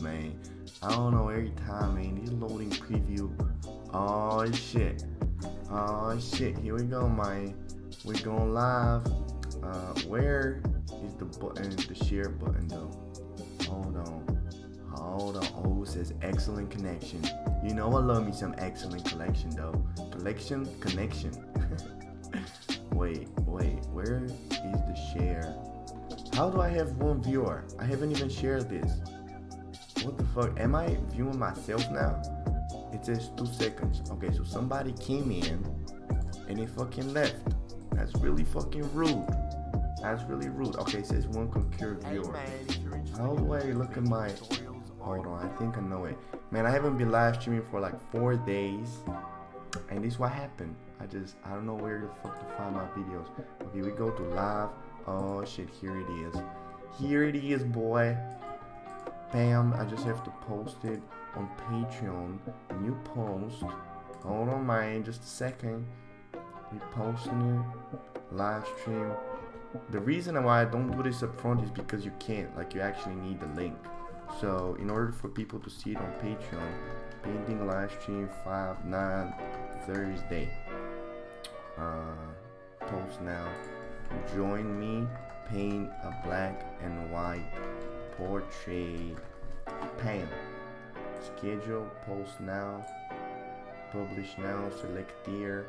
load, man. I don't know, every time, man. This loading preview. Oh shit. Oh shit. Here we go, man. We're going live. Where is the button, the share button though? Hold on. Oh, it says excellent connection. You know I love me some excellent connection though. Connection. Wait, where is the share? How do I have one viewer? I haven't even shared this. What the fuck? Am I viewing myself now? It says 2 seconds. Okay, so somebody came in and they fucking left. That's really fucking rude. That's really rude. Okay, it says one concurrent viewer. How do I look at my... Hold on, I think I know it. Man, I haven't been live streaming for like 4 days. And this is what happened. I don't know where the fuck to find my videos. Okay, we go to live. Oh shit, here it is. Here it is, boy. Bam, I just have to post it on Patreon. New post. Hold on, man, just a second. We posting it. Live stream. The reason why I don't do this up front is because you can't. Like, you actually need the link. So, in order for people to see it on Patreon, painting live stream 5/9 Thursday. Post now. Join me. Paint a black and white portrait. Pan. Schedule. Post now. Publish now. Select here.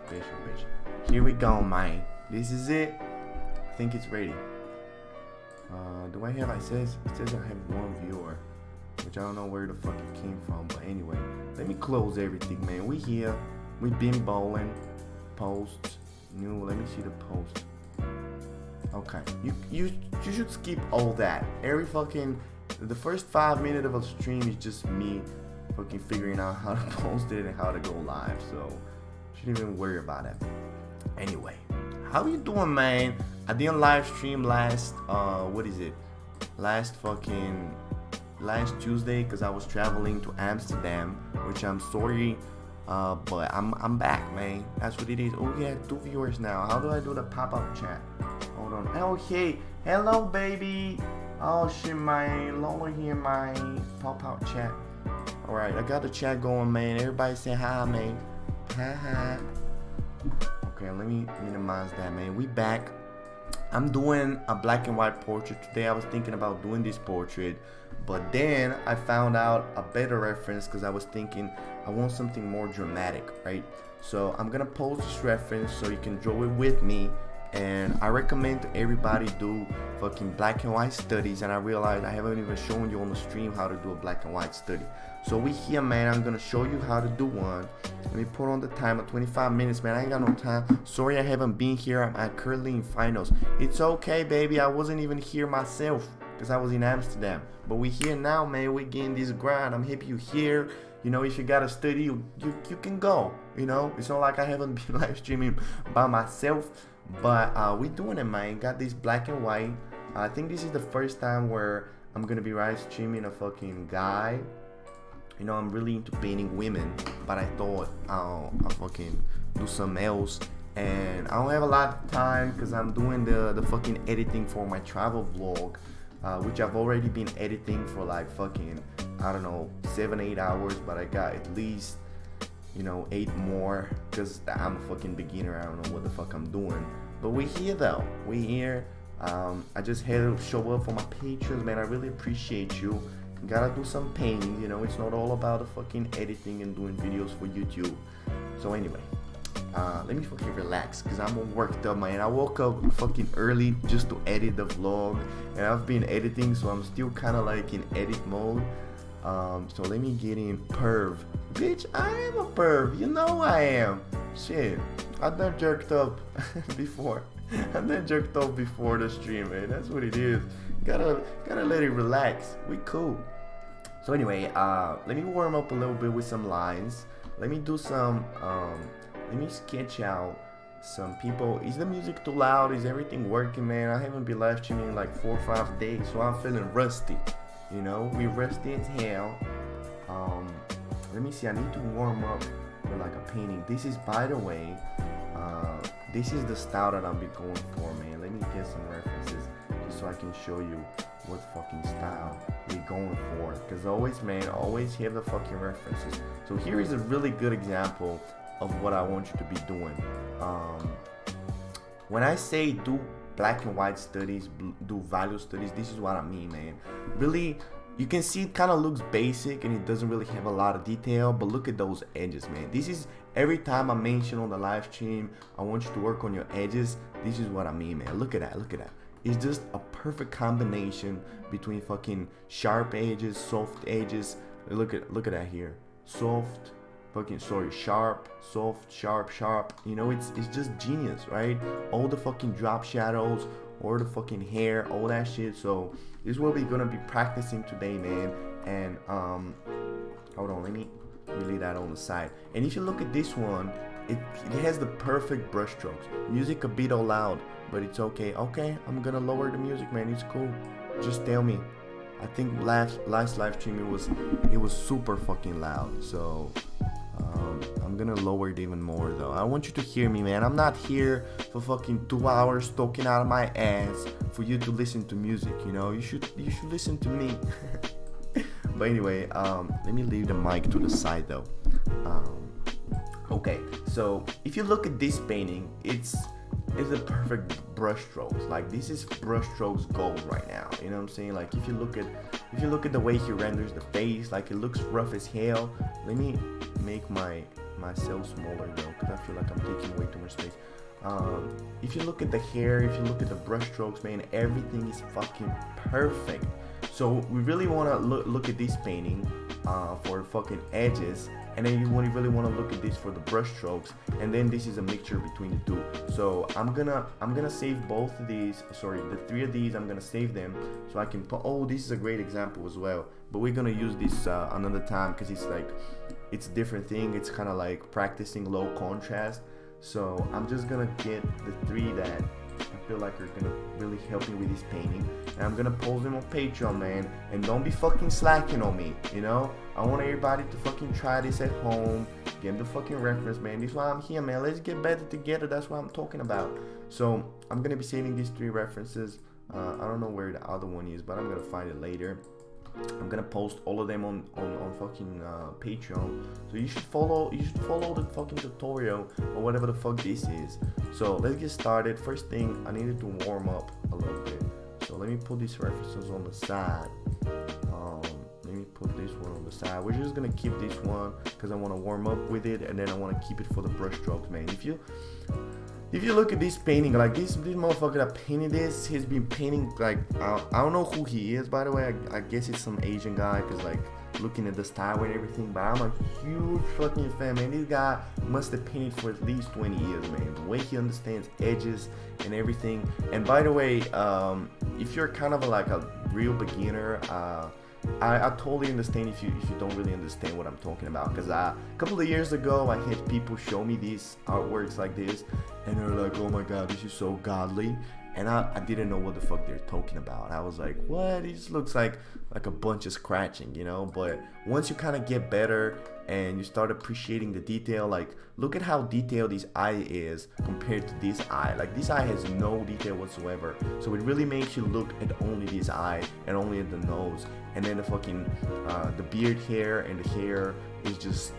Special page. Here we go, man. This is it. I think it's ready. Do I have? It says I have one viewer, which I don't know where the fuck it came from. But anyway, let me close everything, man. We here. We been bowling. Posts. New. Let me see the post. Okay. You should skip all that. Every fucking the first 5 minutes of a stream is just me fucking figuring out how to post it and how to go live. So shouldn't even worry about it. Anyway, how you doing, man? I didn't live stream last last Tuesday because I was traveling to Amsterdam, which I'm sorry, but I'm back, man. That's what it is. Oh yeah, 2 viewers now. How do I do the pop-up chat? Hold on. Okay, hello baby. Oh shit, man. Lola here, man. Pop-up chat. All right, I got the chat going, man. Everybody say hi, man. Hi. Okay, let me minimize that, man. We back. I'm doing a black and white portrait today. I was thinking about doing this portrait, but then I found out a better reference because I was thinking I want something more dramatic, right? So I'm gonna post this reference so you can draw it with me. And I recommend to everybody do fucking black and white studies. And I realized I haven't even shown you on the stream how to do a black and white study. So we here, man. I'm gonna show you how to do one. Let me put on the timer, 25 minutes, man. I ain't got no time. Sorry I haven't been here. I'm currently in finals. It's okay, baby. I wasn't even here myself because I was in Amsterdam. But we here now, man. We getting this grind. I'm happy you here. You know, if you gotta study, you can go. You know, it's not like I haven't been live streaming by myself. But we doing it, man. Got this black and white. I think this is the first time where I'm gonna be live streaming a fucking guy. You know, I'm really into painting women, but I thought I'll fucking do something else. And I don't have a lot of time because I'm doing the fucking editing for my travel vlog, which I've already been editing for like fucking, I don't know, 7-8 hours, but I got at least, you know, 8 more because I'm a fucking beginner. I don't know what the fuck I'm doing, but we here though. We here. I just had to show up for my patrons, man. I really appreciate you. Gotta do some painting, you know. It's not all about the fucking editing and doing videos for YouTube. So anyway, let me fucking relax because I'm all worked up, man. I woke up fucking early just to edit the vlog, and I've been editing, so I'm still kind of like in edit mode. So let me get in perv. Bitch, I am a perv. You know I am. Shit, I done jerked up before. I done jerked up before the stream, man. That's what it is. Gotta let it relax. We cool. So anyway, let me warm up a little bit with some lines. Let me do some. Let me sketch out some people. Is the music too loud? Is everything working, man? I haven't been live streaming in like 4 or 5 days, so I'm feeling rusty. You know, we rusty as hell. Let me see. I need to warm up with like a painting. This is, by the way, this is the style that I'll be going for, man. Let me get some references. so I can show you what fucking style we going for. Because always, man, always have the fucking references. So here is a really good example of what I want you to be doing. When I say do black and white studies, do value studies, this is what I mean, man. Really, you can see it kind of looks basic and it doesn't really have a lot of detail, but look at those edges, man. This is every time I mention on the live stream, I want you to work on your edges. This is what I mean, man. Look at that, look at that. It's just a perfect combination between fucking sharp edges, soft edges. Look at that here. Soft, sharp, soft, sharp, sharp. You know, it's just genius, right? All the fucking drop shadows, or the fucking hair, all that shit. So this is what we're gonna be practicing today, man. And hold on, let me leave that on the side. And if you look at this one, it has the perfect brush strokes. Music a bit all loud, but it's okay. Okay, I'm gonna lower the music, man. It's cool. Just tell me. I think last live stream it was super fucking loud. So I'm gonna lower it even more though. I want you to hear me, man. I'm not here for fucking 2 hours talking out of my ass for you to listen to music. You know, you should listen to me. But anyway, let me leave the mic to the side though. Okay, so if you look at this painting, it's a perfect brush strokes. Like, this is brush strokes gold right now. You know what I'm saying? Like, if you look at the way he renders the face, like, it looks rough as hell. Let me make myself smaller though, because I feel like I'm taking way too much space. If you look at the hair, if you look at the brush strokes, man, everything is fucking perfect. So we really want to look at this painting for the fucking edges, and then you really want to look at this for the brush strokes, and then this is a mixture between the two. So I'm gonna save both of these, the 3 of these. I'm gonna save them so I can put, oh, this is a great example as well, but we're gonna use this another time, because it's a different thing. It's kind of like practicing low contrast. So I'm just gonna get the 3 that I feel like are gonna really help me with this painting, and I'm gonna post them on Patreon, man. And don't be fucking slacking on me, you know. I want everybody to fucking try this at home, get the fucking reference, man. This is why I'm here, man. Let's get better together. That's what I'm talking about. So I'm gonna be saving these 3 references. I don't know where the other one is, but I'm gonna find it later. I'm gonna post all of them on fucking Patreon. So you should follow the fucking tutorial or whatever the fuck this is. So let's get started. First thing, I needed to warm up a little bit. So let me put these references on the side. Let me put this one on the side. We're just gonna keep this one because I want to warm up with it, and then I want to keep it for the brush strokes, man. If you look at this painting, like this motherfucker that painted this, he's been painting, like, I don't know who he is, by the way. I guess it's some Asian guy, because, like, looking at the style and everything, but I'm a huge fucking fan, man. This guy must have painted for at least 20 years, man. The way he understands edges and everything. And by the way, if you're kind of like a real beginner, I totally understand if you don't really understand what I'm talking about, because a couple of years ago I had people show me these artworks like this, and they're like, oh my god, this is so godly, and I didn't know what the fuck they're talking about. I was like, what? It just looks like a bunch of scratching, you know. But once you kind of get better and you start appreciating the detail, like, look at how detailed this eye is compared to this eye. Like, this eye has no detail whatsoever, so it really makes you look at only this eye and only at the nose. And then the fucking the beard hair and the hair is just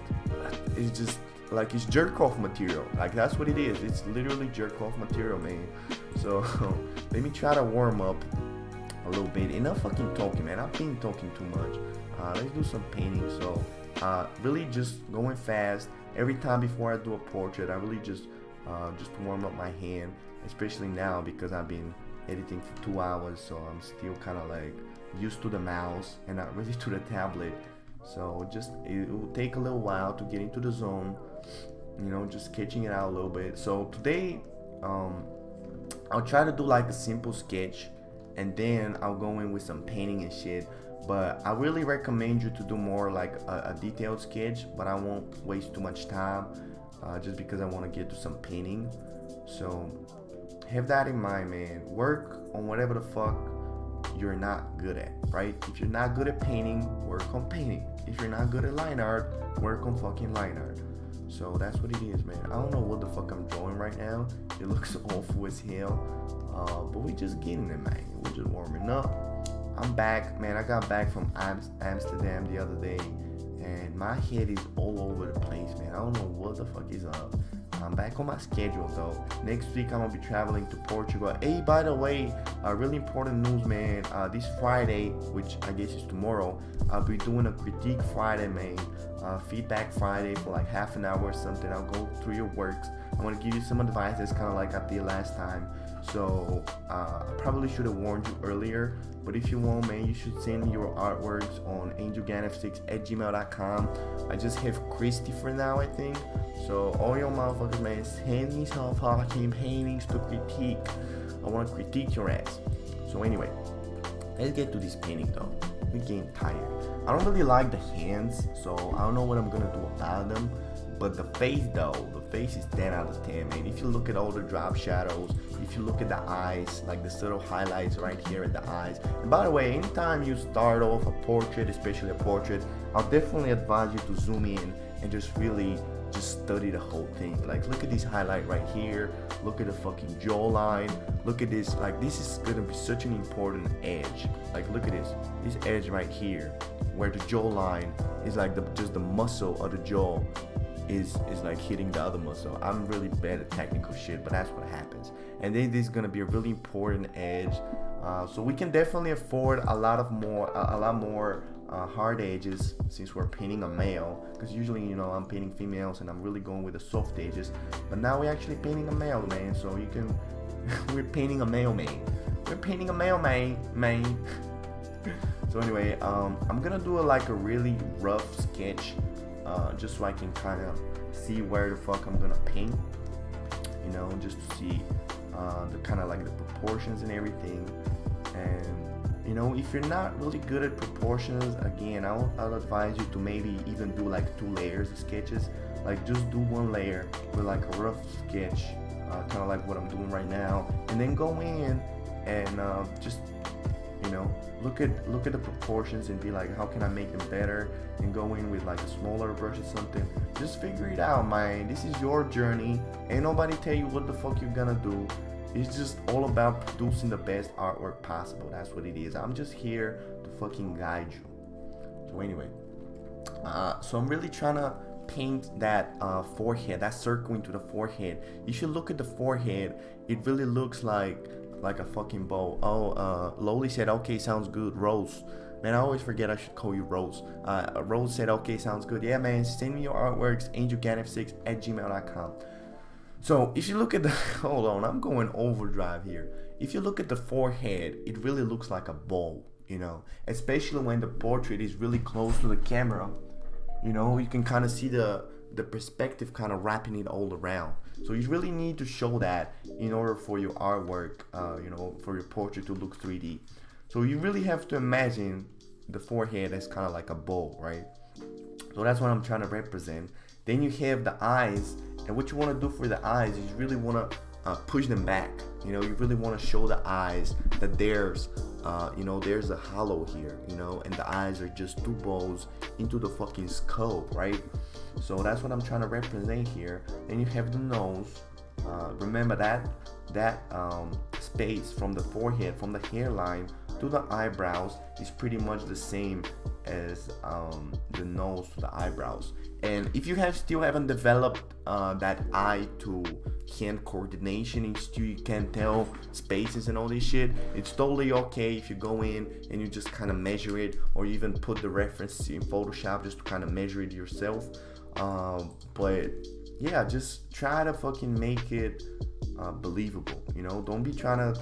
like, it's jerk off material. Like, that's what it is. It's literally jerk off material, man. So let me try to warm up a little bit. Enough fucking talking, man. I've been talking too much. Let's do some painting. So really just going fast. Every time before I do a portrait, I really just warm up my hand, especially now because I've been editing for 2 hours, so I'm still kind of like used to the mouse and not really to the tablet. So it will take a little while to get into the zone, you know, just sketching it out a little bit. So today I'll try to do like a simple sketch, and then I'll go in with some painting and shit. But I really recommend you to do more like a detailed sketch, but I won't waste too much time just because I want to get to some painting. So have that in mind, man. Work on whatever the fuck you're not good at, right? If you're not good at painting, work on painting. If you're not good at line art, work on fucking line art. So that's what it is, man. I don't know what the fuck I'm drawing right now. It looks awful as hell. But we just getting it, man. We're just warming up. I'm back, man. I got back from Amsterdam the other day, and my head is all over the place, man. I don't know what the fuck is up. I'm back on my schedule though. Next week I'm gonna be traveling to Portugal. Hey, by the way, really important news, man. This Friday, which I guess is tomorrow, I'll be doing a critique Friday, man. Feedback Friday for like half an hour or something. I'll go through your works. I want to give you some advice, that's kind of like I did last time. So I probably should have warned you earlier, but if you want, man, you should send me your artworks on angelganf6@gmail.com. I just have Christy for now, I think. So all your motherfuckers, man, send me some fucking paintings to critique. I want to critique your ass. So anyway, let's get to this painting though. We're getting tired. I don't really like the hands, so I don't know what I'm gonna do about them. But the face though, the face is 10 out of 10, man. If you look at all the drop shadows, if you look at the eyes, like the subtle highlights right here at the eyes. And by the way, anytime you start off a portrait, especially a portrait, I'll definitely advise you to zoom in and just really just study the whole thing. Like, look at this highlight right here. Look at the fucking jawline. Look at this. Like, this is gonna be such an important edge. Like, look at this edge right here, where the jawline is like just the muscle of the jaw is like hitting the other muscle. I'm really bad at technical shit, but that's what happens. And then this is gonna be a really important edge. So we can definitely afford a lot more hard edges since we're painting a male. Because usually, you know, I'm painting females and I'm really going with the soft edges. But now we're actually painting a male, man. So you can, we're painting a male, man. We're painting a male, man. So anyway, I'm gonna do like a really rough sketch. Just so I can kind of see where the fuck I'm gonna paint, you know, just to see the kind of like the proportions and everything. And you know, if you're not really good at proportions, again, I'll advise you to maybe even do like 2 layers of sketches. Like, just do 1 layer with like a rough sketch, kind of like what I'm doing right now, and then go in and just, you know, look at the proportions and be like, how can I make them better? And go in with like a smaller brush or something. Just figure it out, man. This is your journey. Ain't nobody tell you what the fuck you're gonna do. It's just all about producing the best artwork possible. That's what it is. I'm just here to fucking guide you. So anyway, so I'm really trying to paint that forehead, that circle into the forehead. You should look at the forehead. It really looks like a fucking bow. Loli said, okay, sounds good. Rose, man, I always forget I should call you Rose. Rose said, okay, sounds good. Yeah, man, send me your artworks, angelganf6@gmail.com. So if you look at the, hold on, I'm going overdrive here. If you look at the forehead, it really looks like a bow, you know, especially when the portrait is really close to the camera. You know, you can kind of see the perspective kind of wrapping it all around. So you really need to show that in order for your artwork, you know, for your portrait to look 3D. So you really have to imagine the forehead as kind of like a bow, right? So that's what I'm trying to represent. Then you have the eyes, and what you want to do for the eyes is you really want to push them back. You know, you really want to show the eyes that there's, you know, there's a hollow here, you know, and the eyes are just 2 balls into the fucking skull, right? So that's what I'm trying to represent here. Then you have the nose. Remember that space from the forehead, from the hairline to the eyebrows is pretty much the same as the nose to the eyebrows. And if you still haven't developed that eye to hand coordination and still you can't tell spaces and all this shit, it's totally okay if you go in and you just kind of measure it, or you even put the reference in Photoshop just to kind of measure it yourself. But yeah, just try to fucking make it believable, you know. Don't be trying to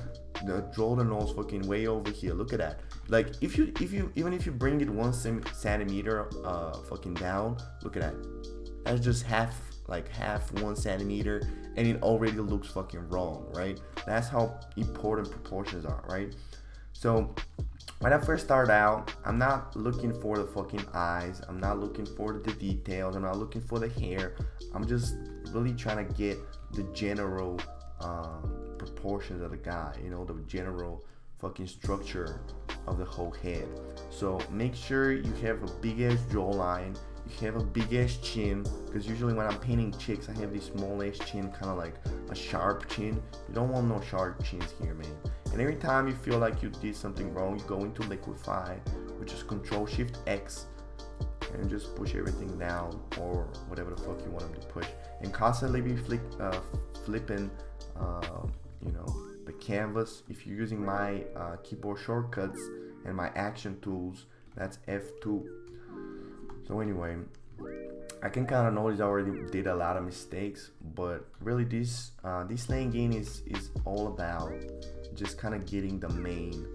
draw the nose fucking way over here. Look at that. Like, if you even if you bring it 1 centimeter fucking down, look at that. That's just half 1 centimeter, and it already looks fucking wrong, right? That's how important proportions are, right? So when I first start out, I'm not looking for the fucking eyes. I'm not looking for the details. I'm not looking for the hair. I'm just really trying to get the general proportions of the guy, you know, the general fucking structure of the whole head. So make sure you have a big ass jawline. you have a big ass chin, because usually when I'm painting chicks, I have this small ass chin, kind of like a sharp chin. You don't want no sharp chins here, man. And every time you feel like you did something wrong, you go into liquify, which is Control Shift X, and just push everything down, or whatever the fuck you want them to push, and constantly be flipping you know, the canvas. If you're using my keyboard shortcuts and my action tools, that's F2. So anyway, I can kind of notice I already did a lot of mistakes, but really this laying game is all about just kind of getting the main,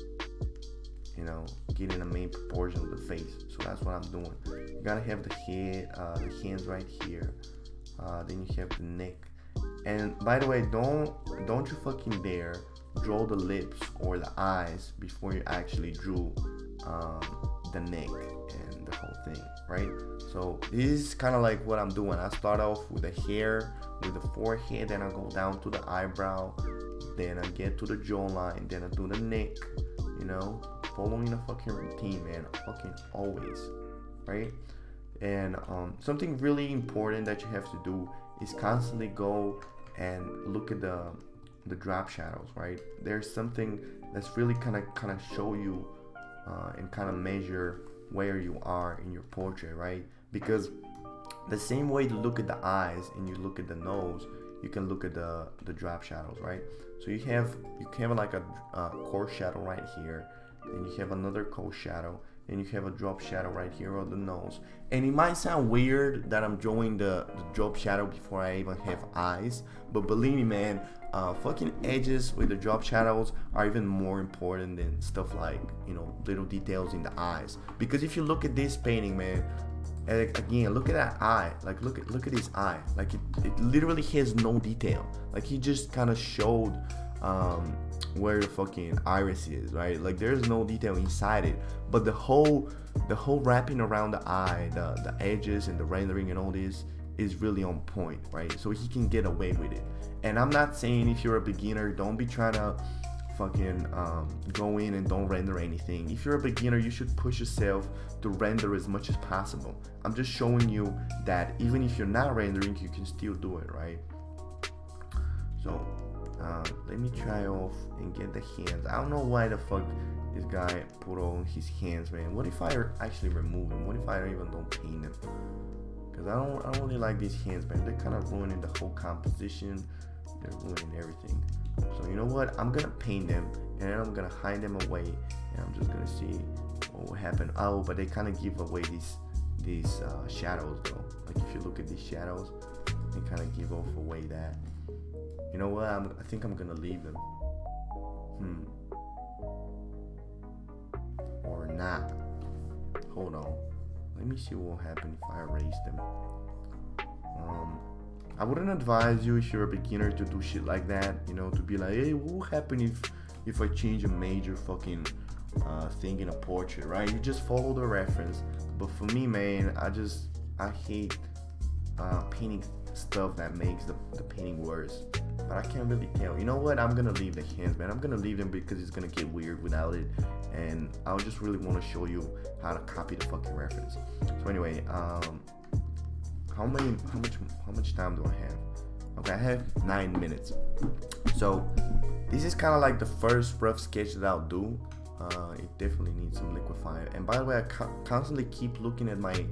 you know, getting the main proportion of the face. So that's what I'm doing. You gotta have the head, the hands right here, then you have the neck. And by the way, don't you fucking dare draw the lips or the eyes before you actually drew the neck and the whole thing, right? So this is kind of like what I'm doing. I start off with the hair, with the forehead, then I go down to the eyebrow, then I get to the jawline, then I do the neck, you know, following a fucking routine, man, fucking always, right? And something really important that you have to do is constantly go and look at the drop shadows, right? There's something that's really kind of show you and kind of measure where you are in your portrait, right? Because the same way you look at the eyes and you look at the nose, you can look at the drop shadows, right? So you have like a core shadow right here, and you have another core shadow, and you have a drop shadow right here on the nose. And it might sound weird that I'm drawing the drop shadow before I even have eyes, but believe me, man, fucking edges with the drop shadows are even more important than stuff like, you know, little details in the eyes. Because if you look at this painting, man, again, look at that eye. Like, look at his eye. Like, it literally has no detail. Like, he just kind of showed where the fucking iris is, right? Like, there's no detail inside it, but the whole wrapping around the eye, the edges and the rendering and all this is really on point, right? So he can get away with it. And I'm not saying if you're a beginner, don't be trying to fucking go in and don't render anything. If you're a beginner, you should push yourself to render as much as possible. I'm just showing you that even if you're not rendering, you can still do it, right? So let me try off and get the hands. I don't know why the fuck this guy put on his hands, man. What if I actually remove them? What if I even don't paint them? Because I don't really like these hands, man. They're kind of ruining the whole composition. They're ruining everything. So you know what? I'm gonna paint them and then I'm gonna hide them away, and I'm just gonna see what will happen. Oh, but they kind of give away these shadows though. Like if you look at these shadows, they kind of give off away that. You know what? I think I'm gonna leave them. Or not. Hold on. Let me see what will happen if I erase them. I wouldn't advise you if you're a beginner to do shit like that. You know, to be like, hey, what will happen if I change a major fucking thing in a portrait, right? You just follow the reference. But for me, man, I hate painting stuff that makes the painting worse. But I can't really tell. You know what? I'm gonna leave the hands, man. I'm gonna leave them because it's gonna get weird without it. And I just really want to show you how to copy the fucking reference. So anyway, how much time do I have? Okay, I have 9 minutes. So this is kind of like the first rough sketch that I'll do. It definitely needs some liquifying. And by the way, I constantly keep looking at my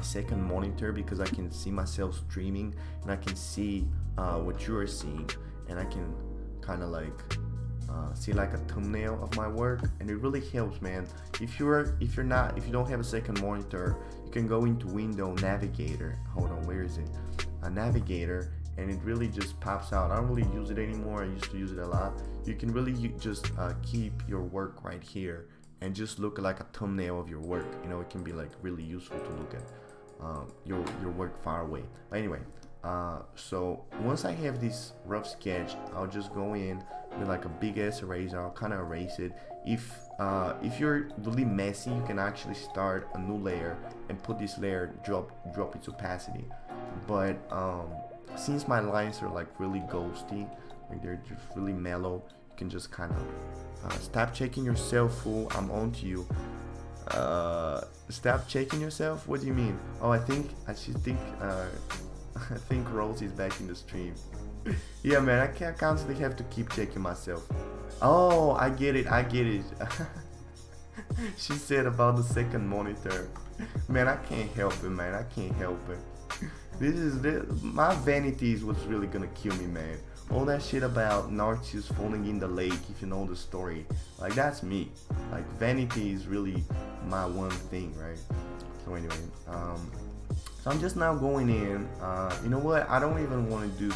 second monitor because I can see myself streaming and I can see what you are seeing, and I can kind of like see like a thumbnail of my work, and it really helps, man. If you don't have a second monitor, you can go into Window Navigator. Hold on, where is it? A Navigator, and it really just pops out. I don't really use it anymore. I used to use it a lot. You can really just keep your work right here and just look like a thumbnail of your work. You know, it can be like really useful to look at your work far away. But anyway, so once I have this rough sketch, I'll just go in with like a big ass eraser. I'll kind of erase it. If you're really messy, you can actually start a new layer and put this layer, drop its opacity. But since my lines are like really ghosty, like they're just really mellow, you can just kind of stop checking yourself full. I'm on to you. Stop checking yourself? What do you mean? Oh, I should think, I think Rose is back in the stream. Yeah, man, I can't constantly have to keep checking myself. Oh, I get it. She said about the second monitor. Man, I can't help it, man. I can't help it. My vanity is what's really gonna kill me, man. All that shit about Narcissus falling in the lake, if you know the story, like that's me. Like vanity is really my one thing, right? So anyway, so I'm just now going in. You know what? I don't even want to do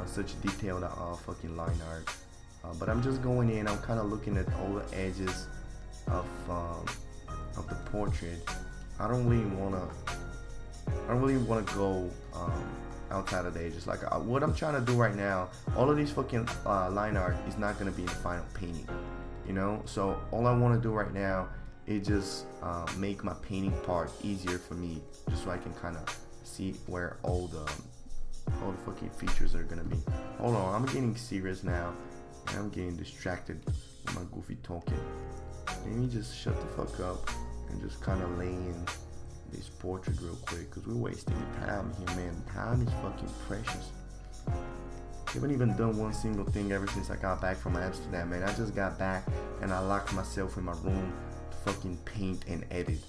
such detailed fucking line art. But I'm just going in. I'm kind of looking at all the edges of the portrait. I don't really want to go outside of the edges. Like what I'm trying to do right now, all of these fucking line art is not gonna be in the final painting, you know. So all I want to do right now is just make my painting part easier for me, just so I can kind of see where all the fucking features are gonna be. Hold on, I'm getting serious now. I'm getting distracted with my goofy talking. Let me just shut the fuck up and just kind of lay in this portrait real quick, because we're wasting time here, man. Time is fucking precious. I haven't even done one single thing ever since I got back from Amsterdam, man. I just got back and I locked myself in my room to fucking paint and edit.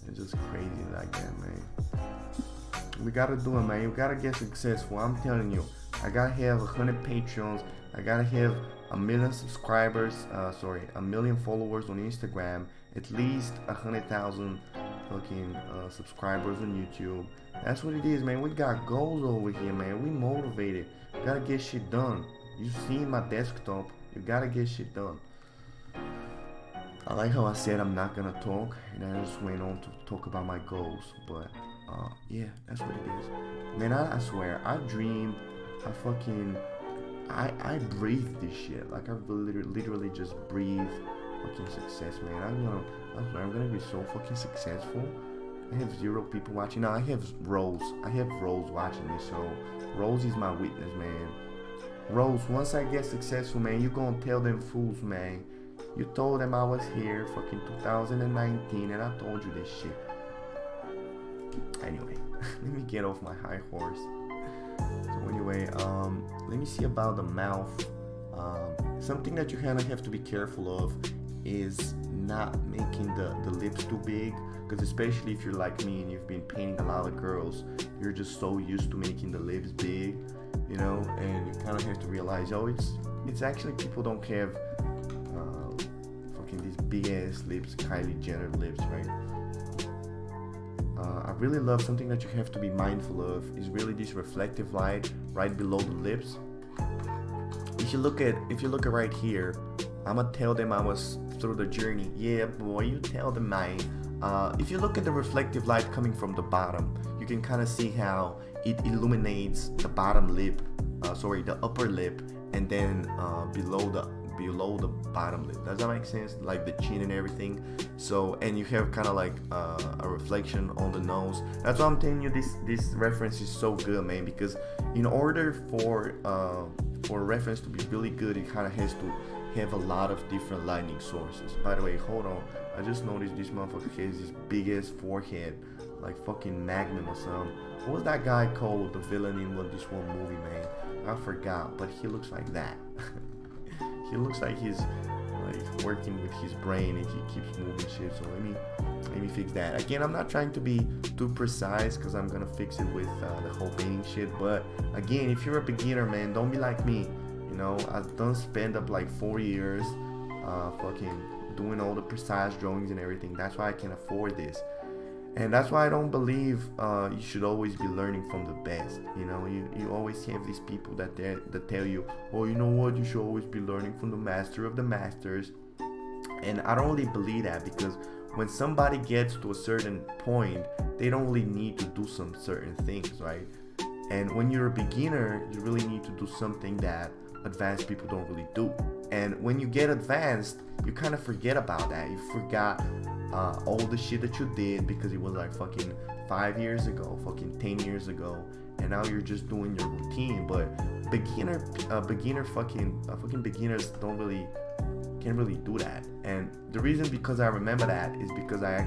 It's just crazy like that, man. We gotta do it, man. We gotta get successful. I'm telling you, I gotta have 100 Patreons. I gotta have 1 million subscribers. A million followers on Instagram. At least 100,000 fucking subscribers on YouTube. That's what it is, man. We got goals over here, man. We motivated. We gotta get shit done. You see my desktop. You gotta get shit done. I like how I said I'm not gonna talk, and I just went on to talk about my goals. But yeah, that's what it is, man. I swear, I dream. I breathe this shit. Like I literally just breathe fucking success, man. I'm gonna be so fucking successful. I have 0 people watching. Now I have Rose watching this, so Rose is my witness, man. Rose, once I get successful, man, you gonna tell them fools, man. You told them I was here fucking 2019 and I told you this shit. Anyway, let me get off my high horse. So anyway, let me see about the mouth. Something that you kind of have to be careful of is not making the lips too big, because especially if you're like me and you've been painting a lot of girls, you're just so used to making the lips big, you know, and you kind of have to realize, oh, it's actually people don't have fucking these big ass lips, Kylie Jenner lips, right? I really love something that you have to be mindful of is really this reflective light right below the lips. If you look at right here, I'ma tell them I was through the journey. Yeah, boy, you tell them, man. If you look at the reflective light coming from the bottom, you can kind of see how it illuminates the bottom lip, the upper lip, and then below the bottom lip. Does that make sense? Like the chin and everything. So, and you have kind of like a reflection on the nose. That's why I'm telling you this reference is so good, man, because in order for a reference to be really good, it kind of has to have a lot of different lighting sources. By the way, hold on, I just noticed this motherfucker has this big ass forehead, like fucking Magnum or something. What was that guy called, the villain in this one movie, man? I forgot, but he looks like that. He looks like he's like working with his brain and he keeps moving shit. So let me fix that. Again, I'm not trying to be too precise because I'm gonna fix it with the whole painting shit. But again, if you're a beginner, man, don't be like me. You know, I've done spend up like 4 years fucking doing all the precise drawings and everything. That's why I can afford this. And that's why I don't believe you should always be learning from the best. You know, you always have these people that tell you, oh, you know what, you should always be learning from the master of the masters. And I don't really believe that, because when somebody gets to a certain point, they don't really need to do some certain things, right? And when you're a beginner, you really need to do something that advanced people don't really do. And when you get advanced, you kind of forget about that. You forgot all the shit that you did because it was like fucking 5 years ago, fucking 10 years ago, and now you're just doing your routine. But fucking beginners don't really can't really do that. And the reason because I remember that is because I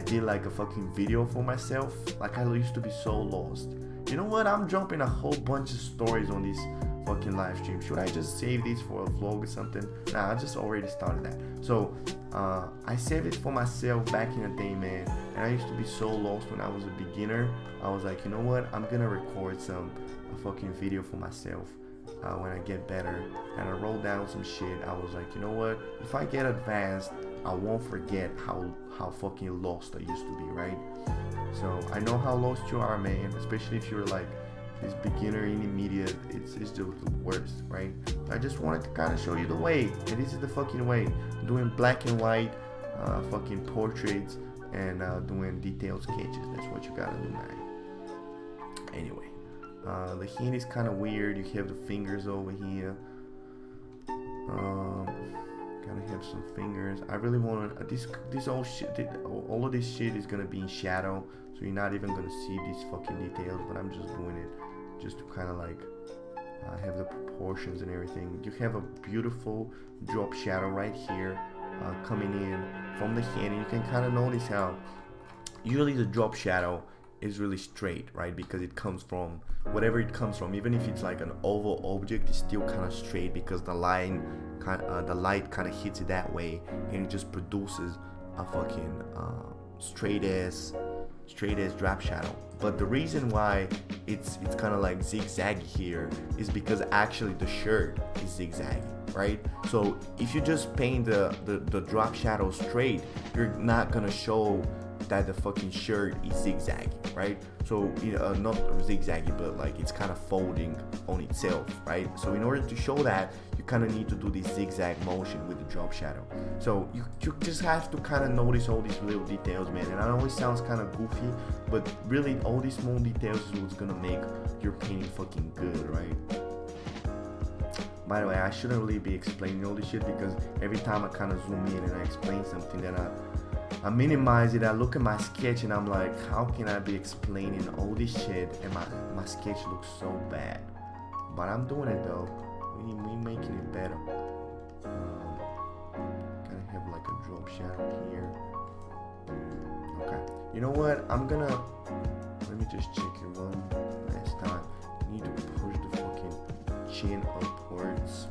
did like a fucking video for myself. Like I used to be so lost. You know what? I'm dropping a whole bunch of stories on this fucking live stream. Should I just save these for a vlog or something? Nah, I just already started that. So I saved it for myself back in the day, man. And I used to be so lost when I was a beginner. I was like, you know what? I'm gonna record a fucking video for myself when I get better. And I wrote down some shit. I was like, you know what? If I get advanced, I won't forget how fucking lost I used to be, right? So I know how lost you are, man. Especially if you're like this beginner intermediate. It's just the worst, right? I just wanted to kind of show you the way, and this is the fucking way. Doing black and white fucking portraits and doing detailed sketches. That's what you gotta do, man. Anyway, the hand is kind of weird. You have the fingers over here. Gotta have some fingers. I really want to. This all shit. All of this shit is gonna be in shadow, so you're not even gonna see these fucking details. But I'm just doing it just to kind of like have the proportions and everything. You have a beautiful drop shadow right here coming in from the hand, and you can kind of notice how usually the drop shadow is really straight, right? Because it comes from whatever it comes from. Even if it's like an oval object, it's still kind of straight because the light kind of hits it that way, and it just produces a fucking straight ass drop shadow. But the reason why it's kind of like zigzaggy here is because actually the shirt is zigzaggy, right? So if you just paint the drop shadow straight, you're not gonna show that the fucking shirt is zigzaggy, right? So not zigzaggy, but like it's kind of folding on itself, right? So in order to show that, you kind of need to do this zigzag motion with the drop shadow. So you just have to kind of notice all these little details, man. And I know it sounds kind of goofy, but really all these small details is what's gonna make your painting fucking good, right? By the way, I shouldn't really be explaining all this shit because every time I kind of zoom in and I explain something, then I minimize it. I look at my sketch and I'm like, how can I be explaining all this shit and my sketch looks so bad? But I'm doing it though. We making it better. Gonna have like a drop shadow here. Okay. You know what? Let me just check it one last time. I need to push the fucking chin upwards.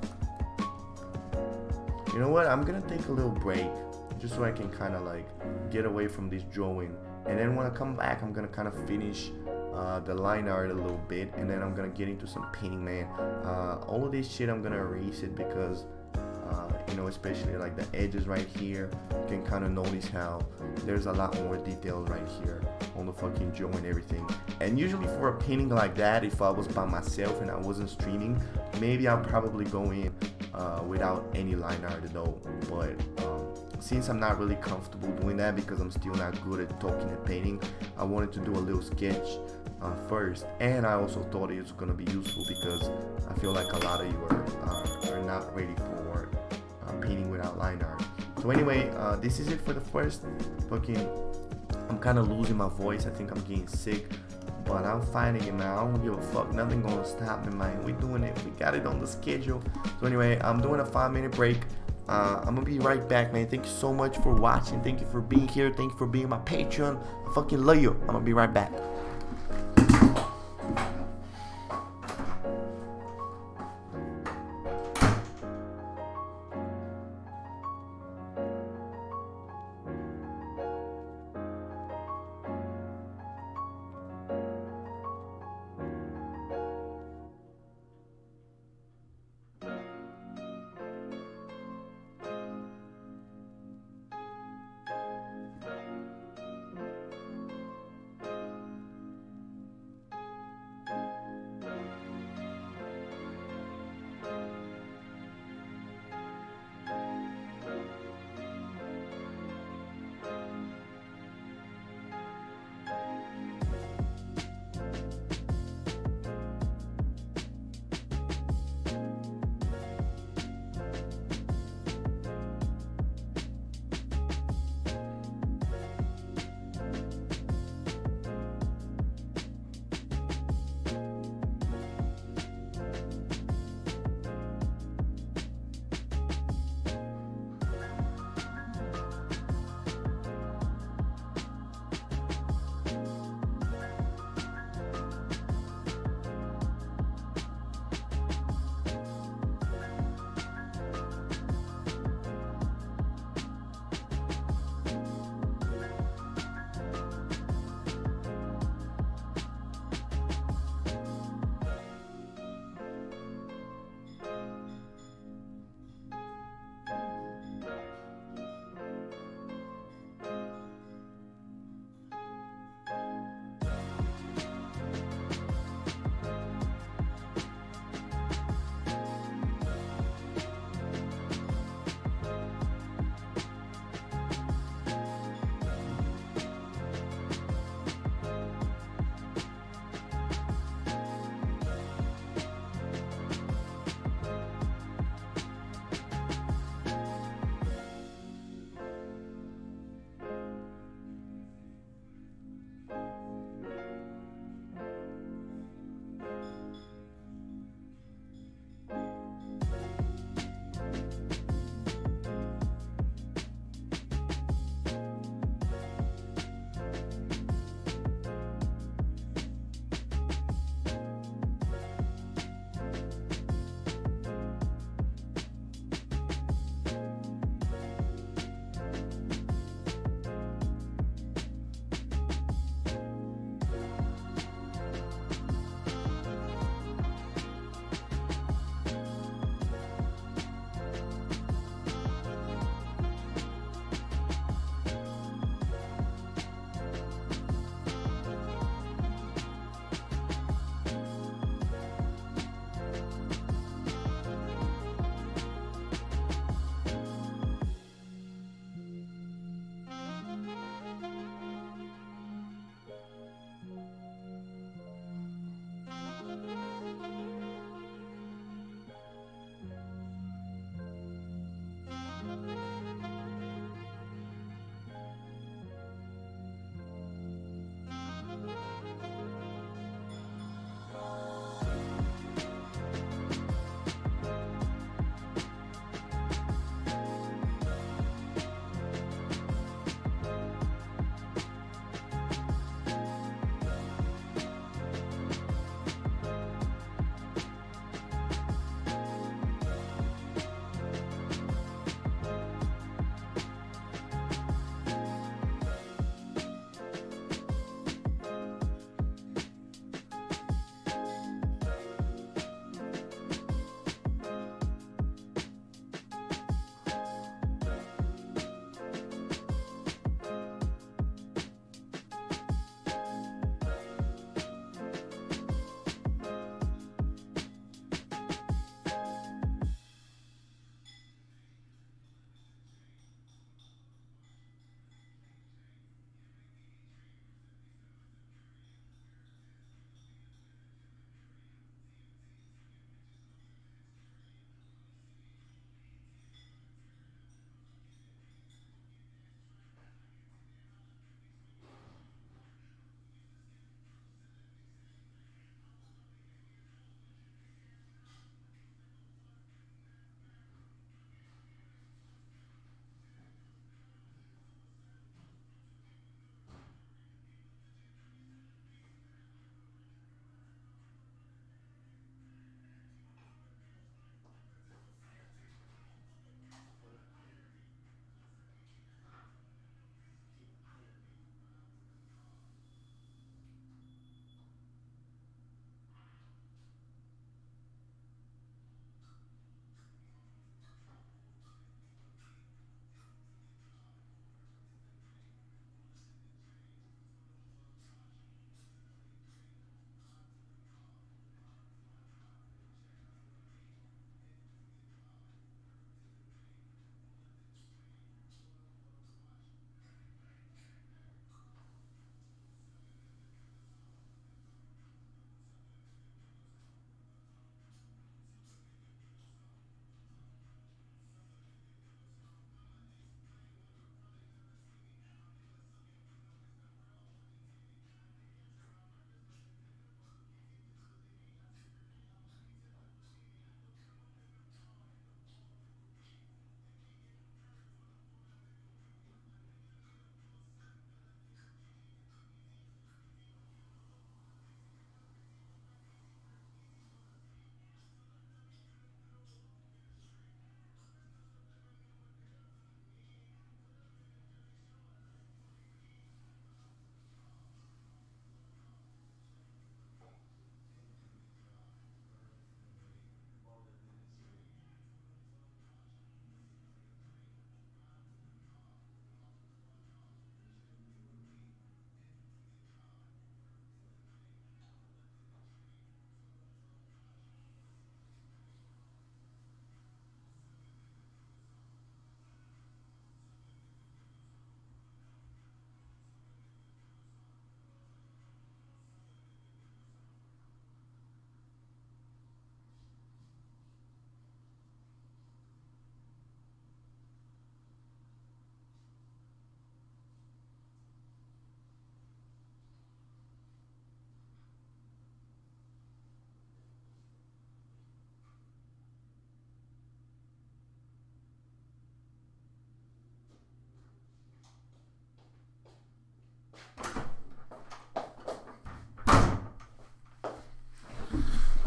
You know what? I'm gonna take a little break, just so I can kind of like get away from this drawing, and then when I come back I'm gonna kind of finish the line art a little bit, and then I'm gonna get into some painting, man. All of this shit I'm gonna erase it because especially like the edges right here, you can kind of notice how there's a lot more details right here on the fucking jaw and everything. And usually for a painting like that, if I was by myself and I wasn't streaming, maybe I'll probably go in without any line art at all. But since I'm not really comfortable doing that because I'm still not good at talking and painting, I wanted to do a little sketch first. And I also thought it was going to be useful because I feel like a lot of you are not ready for painting without line art. So anyway, this is it for the first fucking... I'm kind of losing my voice. I think I'm getting sick, but I'm fighting it, man. I don't give a fuck. Nothing gonna stop me, man. We doing it. We got it on the schedule. So anyway, I'm doing a 5-minute break. I'm gonna be right back, man. Thank you so much for watching. Thank you for being here. Thank you for being my Patreon. I fucking love you. I'm gonna be right back.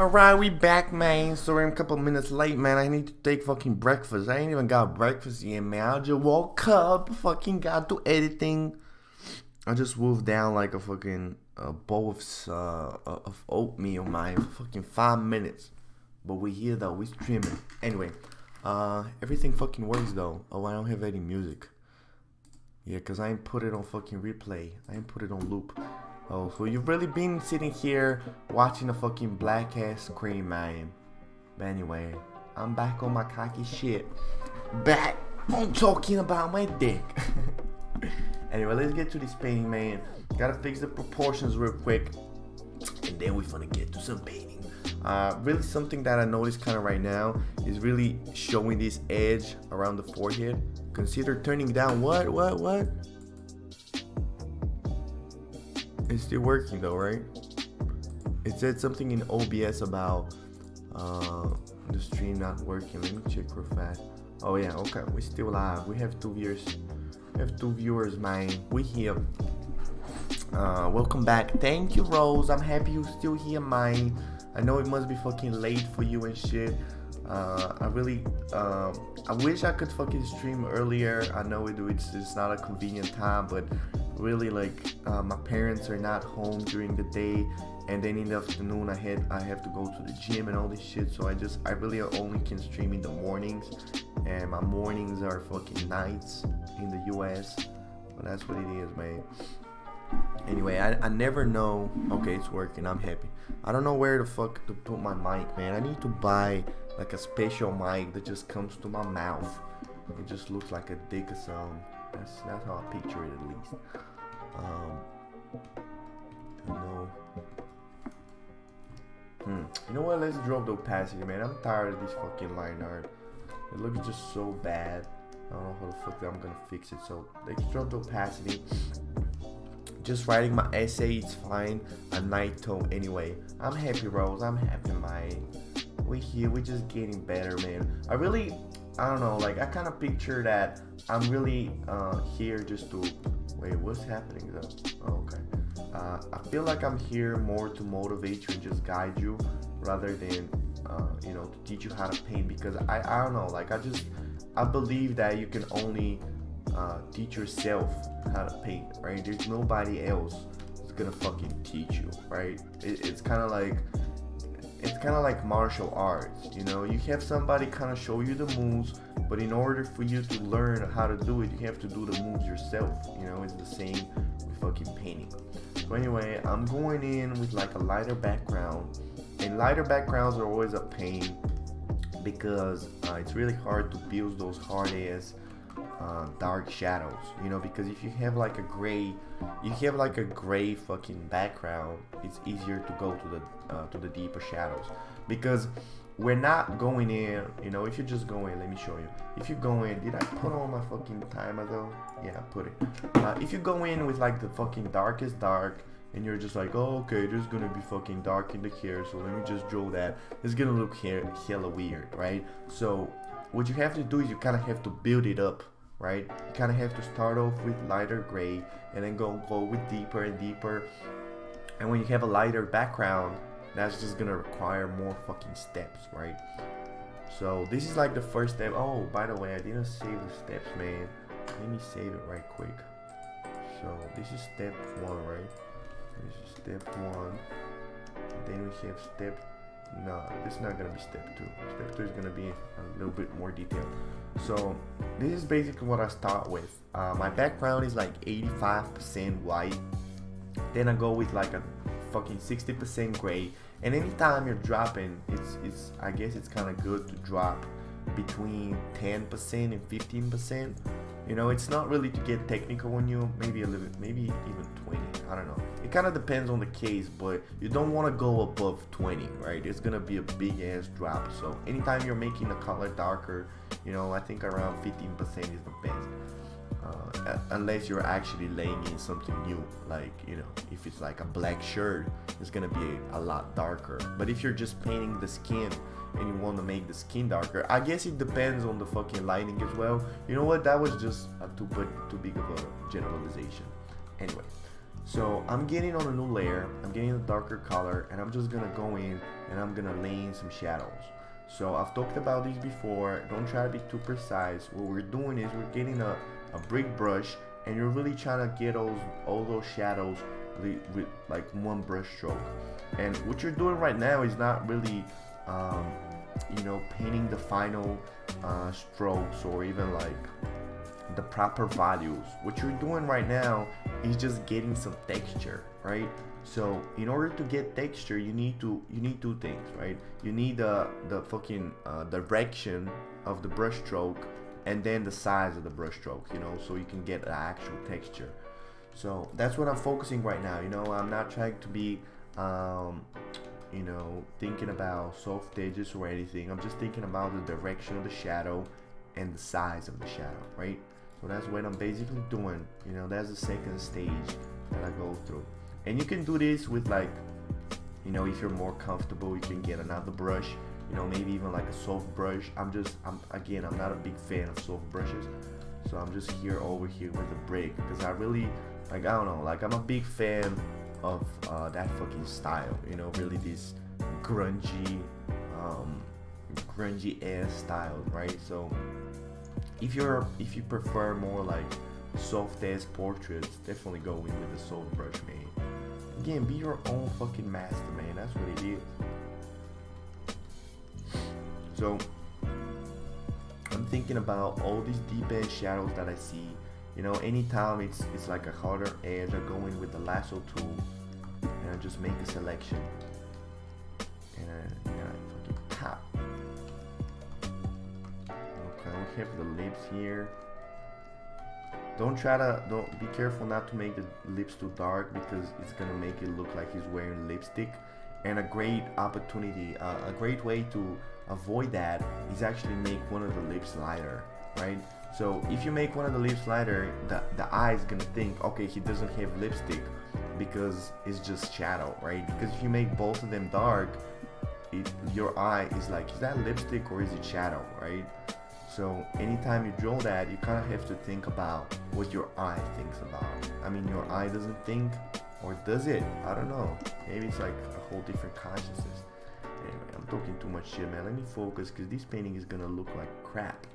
Alright, we back, man. Sorry I'm a couple minutes late, man. I need to take fucking breakfast. I ain't even got breakfast yet, man. I just woke up, fucking got to editing. I just wolfed down like a fucking bowl of oatmeal, man. Fucking 5 minutes. But we here though, we streaming. Anyway, everything fucking works though. Oh, I don't have any music. Yeah, cause I ain't put it on fucking replay. I ain't put it on loop. Oh, so you've really been sitting here watching a fucking black ass scream, man. But anyway, I'm back on my cocky shit. Back on talking about my dick. Anyway, let's get to this painting, man. Gotta fix the proportions real quick. And then we're gonna get to some painting. Really something that I noticed kind of right now is really showing this edge around the forehead. Consider turning down what? It's still working though, right? It said something in OBS about the stream not working. Let me check real fast. Oh yeah, okay, we're still live. We have 2 viewers. We have 2 viewers, man. We here. Welcome back. Thank you, Rose. I'm happy you're still here, man. I know it must be fucking late for you and shit. I wish I could fucking stream earlier. I know it's not a convenient time, but really like my parents are not home during the day, and then in the afternoon I have to go to the gym and all this shit. So I really only can stream in the mornings, and my mornings are fucking nights in the US. But that's what it is, man. Anyway, I never know. Okay, it's working. I'm happy. I don't know where the fuck to put my mic, man. I need to buy like a special mic that just comes to my mouth. It just looks like a dick or something. That's how I picture it, at least. You know what? Let's drop the opacity, man. I'm tired of this fucking line art. It looks just so bad. I don't know how the fuck I'm gonna fix it. So let's drop the opacity. Just writing my essay, it's fine. A night tone anyway. I'm happy, Rose. I'm happy, man. We here. We're just getting better, man. I don't know. Like I kind of picture that I'm really here just to. Wait, what's happening though? Oh, okay. I feel like I'm here more to motivate you and just guide you, rather than to teach you how to paint. Because I don't know. Like I believe that you can only teach yourself how to paint, right? There's nobody else who's gonna fucking teach you, right? It's kind of like martial arts, you have somebody kind of show you the moves, but in order for you to learn how to do it, you have to do the moves yourself. It's the same with fucking painting. So anyway, I'm going in with like a lighter background, and lighter backgrounds are always a pain because it's really hard to build those hard ass dark shadows, because if you have like a gray fucking background, it's easier to go to the deeper shadows, because we're not going in, if you just go in, let me show you. If you go in, did I put on my fucking timer though? Yeah, I put it. If you go in with like the fucking darkest dark, and you're just like, oh, okay, there's gonna be fucking dark in the hair, so let me just draw that. It's gonna look hella weird, right? So what you have to do is you kind of have to build it up, right? You kind of have to start off with lighter gray and then go with deeper and deeper. And when you have a lighter background, that's just gonna require more fucking steps, right? So this is like the first step. Oh, by the way, I didn't save the steps, man. Let me save it right quick. So this is step 1, right? This is step 1. Then we have step. No, this is not gonna be step 2. Step 2 is gonna be a little bit more detailed. So this is basically what I start with. My background is like 85% white. Then I go with like a fucking 60% gray. And anytime you're dropping, I guess it's kind of good to drop between 10% and 15%. It's not really to get technical on you. Maybe a little bit, maybe even 20. I don't know. It kind of depends on the case, but you don't want to go above 20, right? It's gonna be a big ass drop. So anytime you're making the color darker, I think around 15% is the best. Unless you're actually laying in something new, like if it's like a black shirt, it's gonna be a lot darker. But if you're just painting the skin and you want to make the skin darker, I guess it depends on the fucking lighting as well. You know what? That was just too big of a generalization. Anyway, So I'm getting on a new layer, I'm getting a darker color, and I'm just gonna go in and I'm gonna lay in some shadows. So I've talked about these before, don't try to be too precise. What we're doing is we're getting a brick brush, and you're really trying to get all those shadows with like one brush stroke. And what you're doing right now is not really painting the final strokes or even like the proper values. What you're doing right now is just getting some texture, right? So in order to get texture, you need two things, right? You need the fucking direction of the brush stroke, and then the size of the brush stroke, so you can get the actual texture. So that's what I'm focusing right now. I'm not trying to be thinking about soft edges or anything. I'm just thinking about the direction of the shadow and the size of the shadow, right? So that's what I'm basically doing. That's the second stage that I go through. And you can do this with like, if you're more comfortable, you can get another brush, maybe even like a soft brush. I'm not a big fan of soft brushes. So I'm just over here with the brick, because I really, like, I don't know, like I'm a big fan of that fucking style, really this grungy ass style, right? So if you prefer more like soft ass portraits, definitely go in with the soft brush, man. Again, be your own fucking master, man. That's what it is. So I'm thinking about all these deep edge shadows that I see. Anytime it's like a harder edge, I go in with the lasso tool and I just make a selection, and I fucking tap. Okay, we have the lips here. Don't be careful not to make the lips too dark, because it's gonna make it look like he's wearing lipstick. And a great opportunity, a great way to avoid that is actually make one of the lips lighter, right? So if you make one of the lips lighter, the eye is gonna think, okay, he doesn't have lipstick, because it's just shadow, right? Because if you make both of them dark, your eye is like, is that lipstick or is it shadow, right? So anytime you draw that, you kind of have to think about what your eye thinks about. I mean, your eye doesn't think, or does it? I don't know. Maybe it's like a whole different consciousness. Anyway, I'm talking too much shit, man. Let me focus, because this painting is gonna look like crap.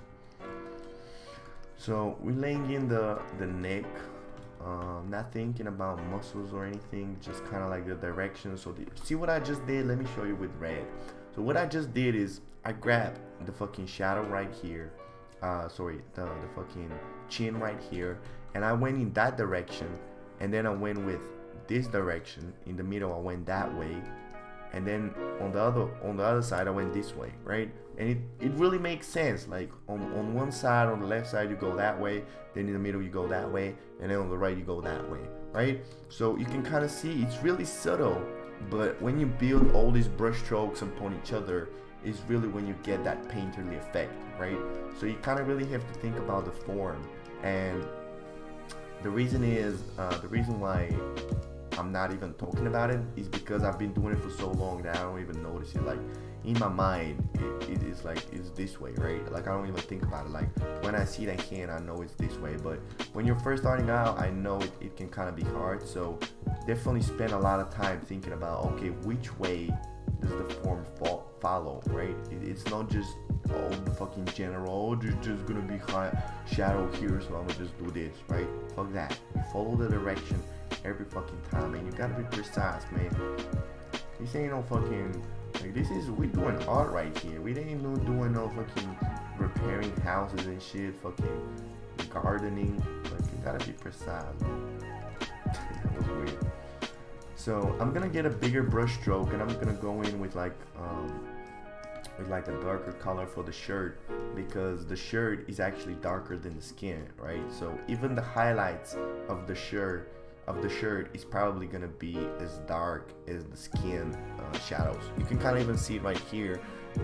So we're laying in the neck, not thinking about muscles or anything, just kind of like the direction. So see what I just did? Let me show you with red. So what I just did is I grabbed the fucking shadow right here, the fucking chin right here, and I went in that direction, and then I went with this direction. In the middle I went that way, and then on the other side I went this way, right? And it really makes sense. Like on one side, on the left side you go that way, then in the middle you go that way, and then on the right you go that way, right? So you can kind of see it's really subtle, but when you build all these brush strokes upon each other is really when you get that painterly effect, right? So you kind of really have to think about the form. And the reason why I'm not even talking about it is because I've been doing it for so long that I don't even notice it. Like in my mind, it is like it's this way, right? Like I don't even think about it. Like when I see that hand, I know it's this way. But when you're first starting out, I know it can kind of be hard. So definitely spend a lot of time thinking about, okay, which way does the form follow, right? It's not just the fucking general, there's just gonna be high shadow here, so I'm gonna just do this, right? Fuck that. You follow the direction every fucking time, and you gotta be precise, man. This ain't no fucking, like, we doing art right here. We ain't doing no fucking repairing houses and shit, fucking gardening. Like, you gotta be precise. That was weird. So I'm gonna get a bigger brush stroke, and I'm gonna go in with like a darker color for the shirt, because the shirt is actually darker than the skin, right? So even the highlights of the shirt is probably gonna be as dark as the skin shadows. You can kind of even see it right here.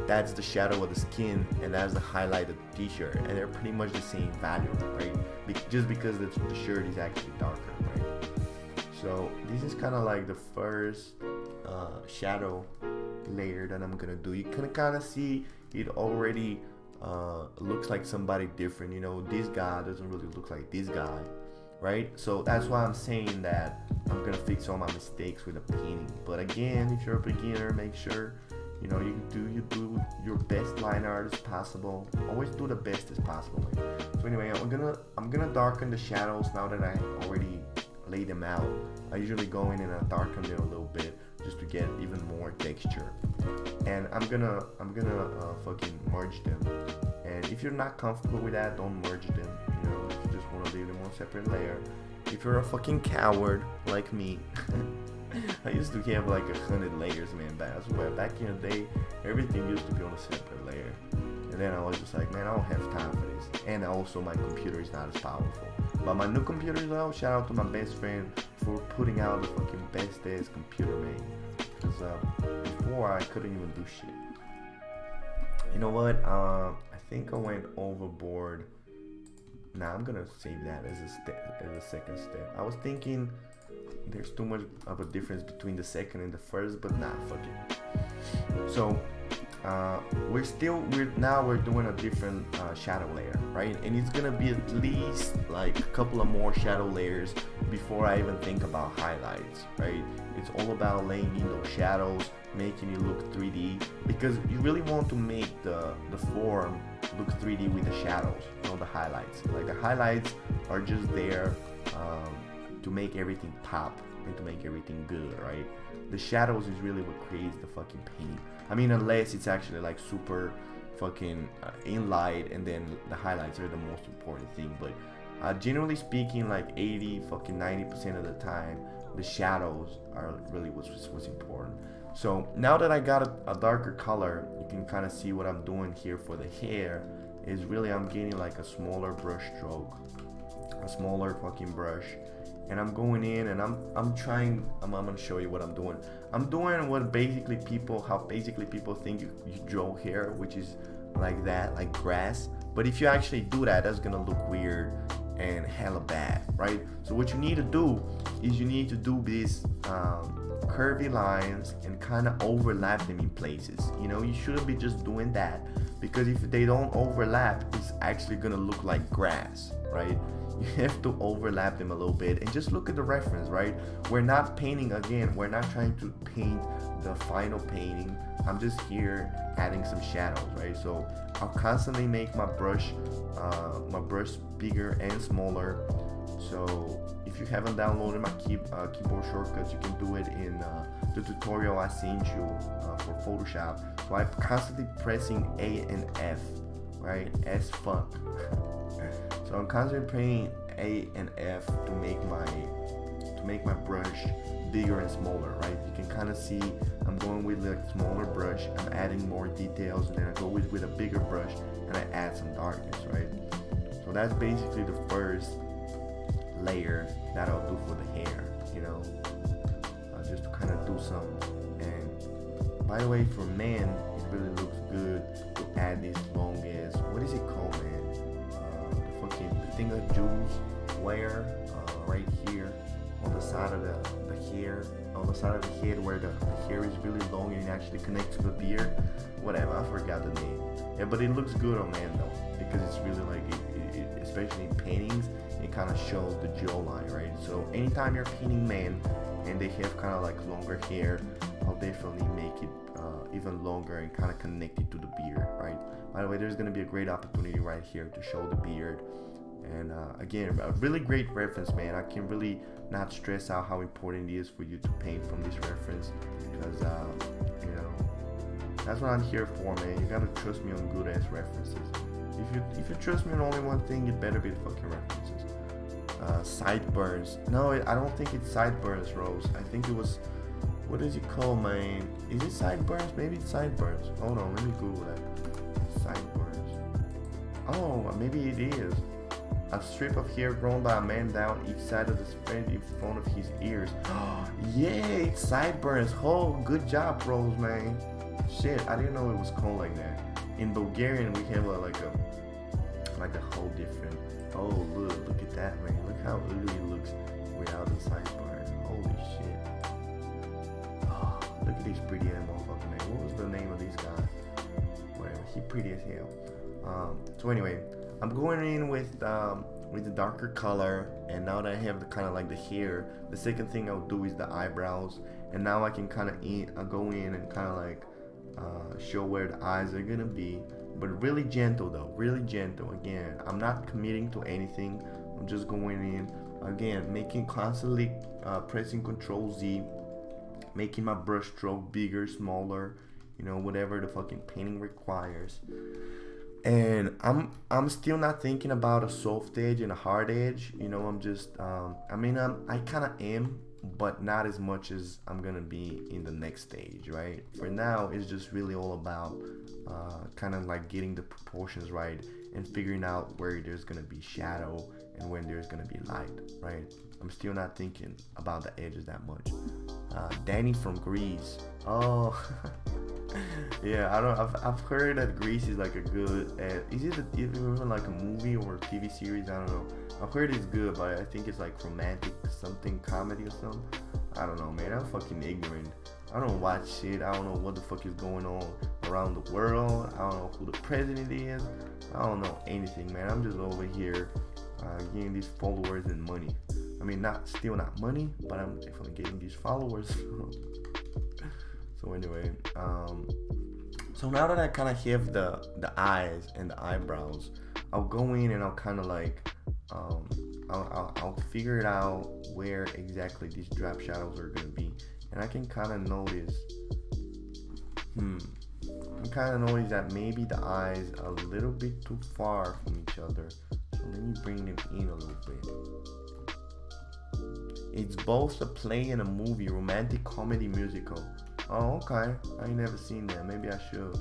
That's the shadow of the skin, and that's the highlight of the t-shirt, and they're pretty much the same value, right? Just because the shirt is actually darker, right? So this is kind of like the first shadow layer that I'm gonna do. You can kind of see it already looks like somebody different. This guy doesn't really look like this guy, right? So that's why I'm saying that I'm gonna fix all my mistakes with the painting. But again, if you're a beginner, make sure you know you do your best line art as possible. Always do the best as possible, man. So anyway, I'm gonna darken the shadows now that I already laid them out. I usually go in and I darken them a little bit just to get even more texture. And I'm gonna fucking merge them. And if you're not comfortable with that, don't merge them. You know, if you just want to leave them on separate layer. If you're a fucking coward like me, I used to have like 100 layers, man. That's why back in the day, everything used to be on a separate layer. And then I was just like, man, I don't have time for this. And also, my computer is not as powerful. But my new computer, though, shout out to my best friend for putting out the fucking best ass computer, man. Because before I couldn't even do shit. You know what? I think I went overboard. Nah, I'm gonna save that as a second step. I was thinking there's too much of a difference between the second and the first, but nah, fuck it. So we're doing a different shadow layer, right? And it's gonna be at least like a couple of more shadow layers before I even think about highlights, right? It's all about laying in those shadows, making it look 3D, because you really want to make the form look 3D with the shadows, not the highlights. Like the highlights are just there to make everything pop and to make everything good, right? The shadows is really what creates the fucking paint. I mean, unless it's actually like super fucking in light, and then the highlights are the most important thing. But generally speaking, like 90% of the time, the shadows are really what's important. So now that I got a darker color, you can kind of see what I'm doing here for the hair is really I'm getting like a smaller brush stroke, a smaller fucking brush, and I'm going in and I'm gonna show you what I'm doing. I'm doing how basically people think you draw hair, which is like that, like grass. But if you actually do that, that's gonna look weird and hella bad, right? So what you need to do is you need to do these curvy lines and kind of overlap them in places. You know, you shouldn't be just doing that, because if they don't overlap, it's actually gonna look like grass, right? You have to overlap them a little bit and just look at the reference, right? We're not painting, again, we're not trying to paint the final painting. I'm just here adding some shadows, right? So I'll constantly make my brush bigger and smaller. So if you haven't downloaded my keyboard shortcuts, you can do it in the tutorial I sent you for Photoshop. So I'm constantly pressing A and F, right? As fuck. So I'm constantly pressing A and F to make my brush bigger and smaller, right? You can kind of see I'm going with like smaller brush, I'm adding more details, and then I go with a bigger brush and I add some darkness, right? So that's basically the first layer that I'll do for the hair, you know, just to kind of do some. And by the way, for men, it really looks good to add this long ass, what is it called, man? The thing that Jews wear right here on the side of the hair, on the side of the head where the hair is really long and it actually connects to the beard. Whatever, I forgot the name. Yeah, but it looks good on men though, because it's really like it especially in paintings, it kind of shows the jawline, right? So anytime you're painting men and they have kind of like longer hair, I'll definitely make it even longer and kind of connect it to the beard, right? By the way, there's going to be a great opportunity right here to show the beard. And again, a really great reference, man. I can really not stress out how important it is for you to paint from this reference, because you know, that's what I'm here for, man. You gotta trust me on good ass references. If you trust me on only one thing, it better be the fucking references. Sideburns. No, I don't think it's sideburns, Rose. I think it was, what is it called, man? Is it sideburns? Maybe it's sideburns. Hold on, let me Google that. Sideburns. Oh, maybe it is. A strip of hair grown by a man down each side of his friend in front of his ears. Yeah, it's sideburns. Oh, good job, Rose, man. Shit, I didn't know it was called like that. In Bulgarian, we have like a whole different. Oh, look at that, man. Look how ugly it looks without the sideburns. Holy shit. Oh, look at these pretty ass motherfucker, man. What was the name of these guys? Whatever. He pretty as hell. So anyway, I'm going in with with the darker color. And now that I have the kind of like the hair, the second thing I'll do is the eyebrows. And now I can kind of go in and kind of like show where the eyes are gonna be, but really gentle though, really gentle. Again, I'm not committing to anything. I'm just going in, again, making constantly pressing Control Z, making my brush stroke bigger, smaller, you know, whatever the fucking painting requires. And I'm still not thinking about a soft edge and a hard edge. You know, I'm just I kind of am, but not as much as I'm gonna be in the next stage, right? For now, it's just really all about kind of like getting the proportions right and figuring out where there's gonna be shadow and when there's gonna be light, right? I'm still not thinking about the edges that much. Danny from Greece. Oh, yeah. I've heard that Greece is like a good. Is it even like a movie or a TV series? I don't know. I've heard it's good, but I think it's like romantic something, comedy or something. I don't know, man. I'm fucking ignorant. I don't watch shit. I don't know what the fuck is going on around the world. I don't know who the president is. I don't know anything, man. I'm just over here getting these followers and money. I mean, still not money, but I'm definitely getting these followers. So anyway, so now that I kind of have the eyes and the eyebrows, I'll go in and I'll kind of like I'll figure it out where exactly these drop shadows are gonna be, and I can kind of notice. I kind of notice that maybe the eyes are a little bit too far from each other. So let me bring them in a little bit. It's both a play and a movie, romantic comedy musical. Oh, okay. I ain't never seen that. Maybe I should.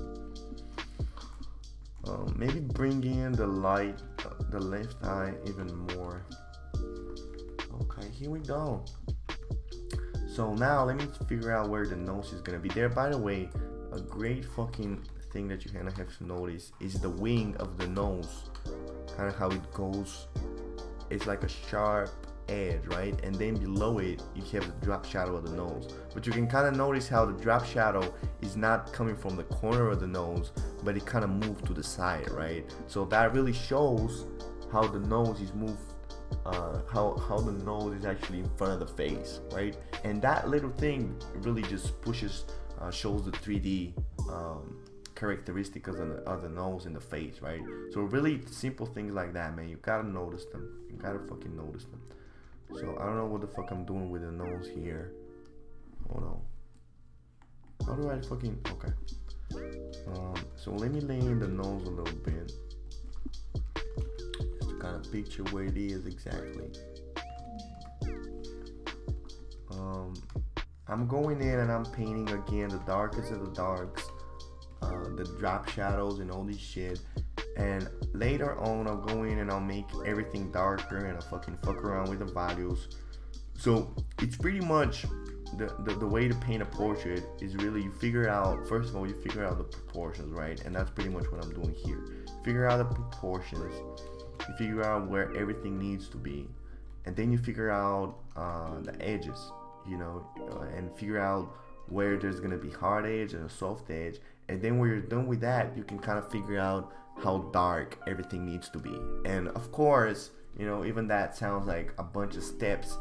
Maybe bring in the light, the left eye even more. Okay, here we go. So now let me figure out where the nose is gonna be. There, by the way, a great fucking thing that you kind of have to notice is the wing of the nose. Kind of how it goes. It's like a sharp edge, right? And then below it you have the drop shadow of the nose, but you can kind of notice how the drop shadow is not coming from the corner of the nose, but it kind of moved to the side, right? So that really shows how the nose is moved, how the nose is actually in front of the face, right? And that little thing really just pushes shows the 3D characteristics of the nose and the face, right? So really simple things like that, man, you gotta notice them. You gotta fucking notice them. So I don't know what the fuck I'm doing with the nose here. Hold on. How do I fucking... Okay. So let me lay in the nose a little bit. Just to kind of picture where it is exactly. I'm going in and I'm painting again the darkest of the darks. The drop shadows and all this shit. And later on I'll go in and I'll make everything darker and I'll fucking fuck around with the values. So it's pretty much the way to paint a portrait is really you figure out, first of all, you figure out the proportions, right? And that's pretty much what I'm doing here. Figure out the proportions, you figure out where everything needs to be, and then you figure out the edges, you know, and figure out where there's gonna be hard edge and a soft edge. And then when you're done with that, you can kind of figure out how dark everything needs to be. And of course, you know, even that sounds like a bunch of steps.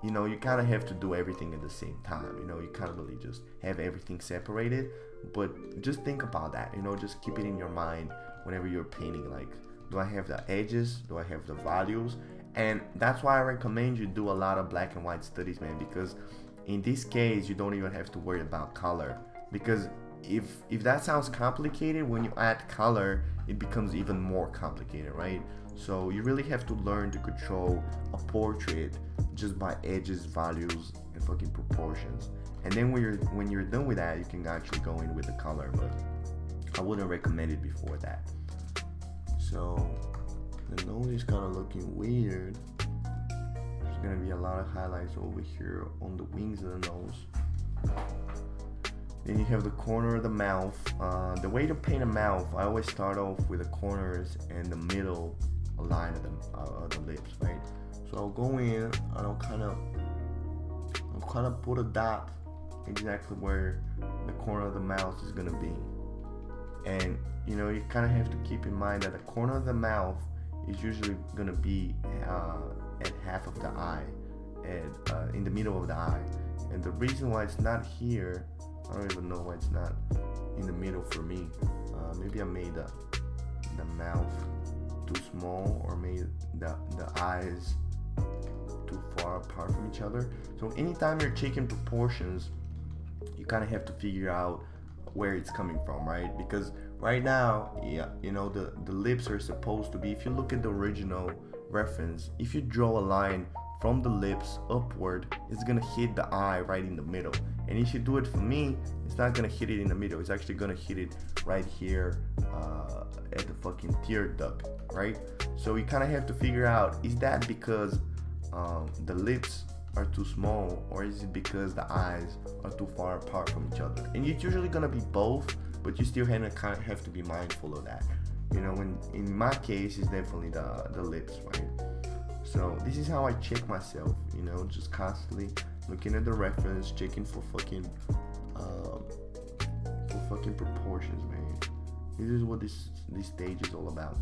You know, you kind of have to do everything at the same time. You know, you can't really just have everything separated. But just think about that, you know, just keep it in your mind whenever you're painting. Like, do I have the edges? Do I have the values? And that's why I recommend you do a lot of black and white studies, man, because in this case, you don't even have to worry about color. Because if that sounds complicated, when you add color, it becomes even more complicated, right? So you really have to learn to control a portrait just by edges, values, and fucking proportions. And then when you're done with that, you can actually go in with the color, but I wouldn't recommend it before that. So the nose is kind of looking weird. There's gonna be a lot of highlights over here on the wings of the nose. Then you have the corner of the mouth. The way to paint a mouth, I always start off with the corners and the middle line of the lips, right? So I'll go in and I'll kind of put a dot exactly where the corner of the mouth is gonna be. And you know, you kind of have to keep in mind that the corner of the mouth is usually gonna be at half of the eye, and in the middle of the eye. And the reason why it's not here, I don't even know why it's not in the middle for me. Maybe I made the mouth too small, or made the eyes too far apart from each other. So anytime you're checking proportions, you kind of have to figure out where it's coming from, right? Because right now, yeah, you know, the lips are supposed to be, if you look at the original reference, if you draw a line from the lips upward, it's gonna hit the eye right in the middle. And if you do it for me, it's not gonna hit it in the middle, it's actually gonna hit it right here at the fucking tear duct, right? So you kind of have to figure out, is that because the lips are too small, or is it because the eyes are too far apart from each other? And it's usually gonna be both, but you still kind of have to be mindful of that. You know, in my case, it's definitely the lips, right? So this is how I check myself, you know, just constantly looking at the reference, checking for fucking proportions, man. This is what this stage is all about.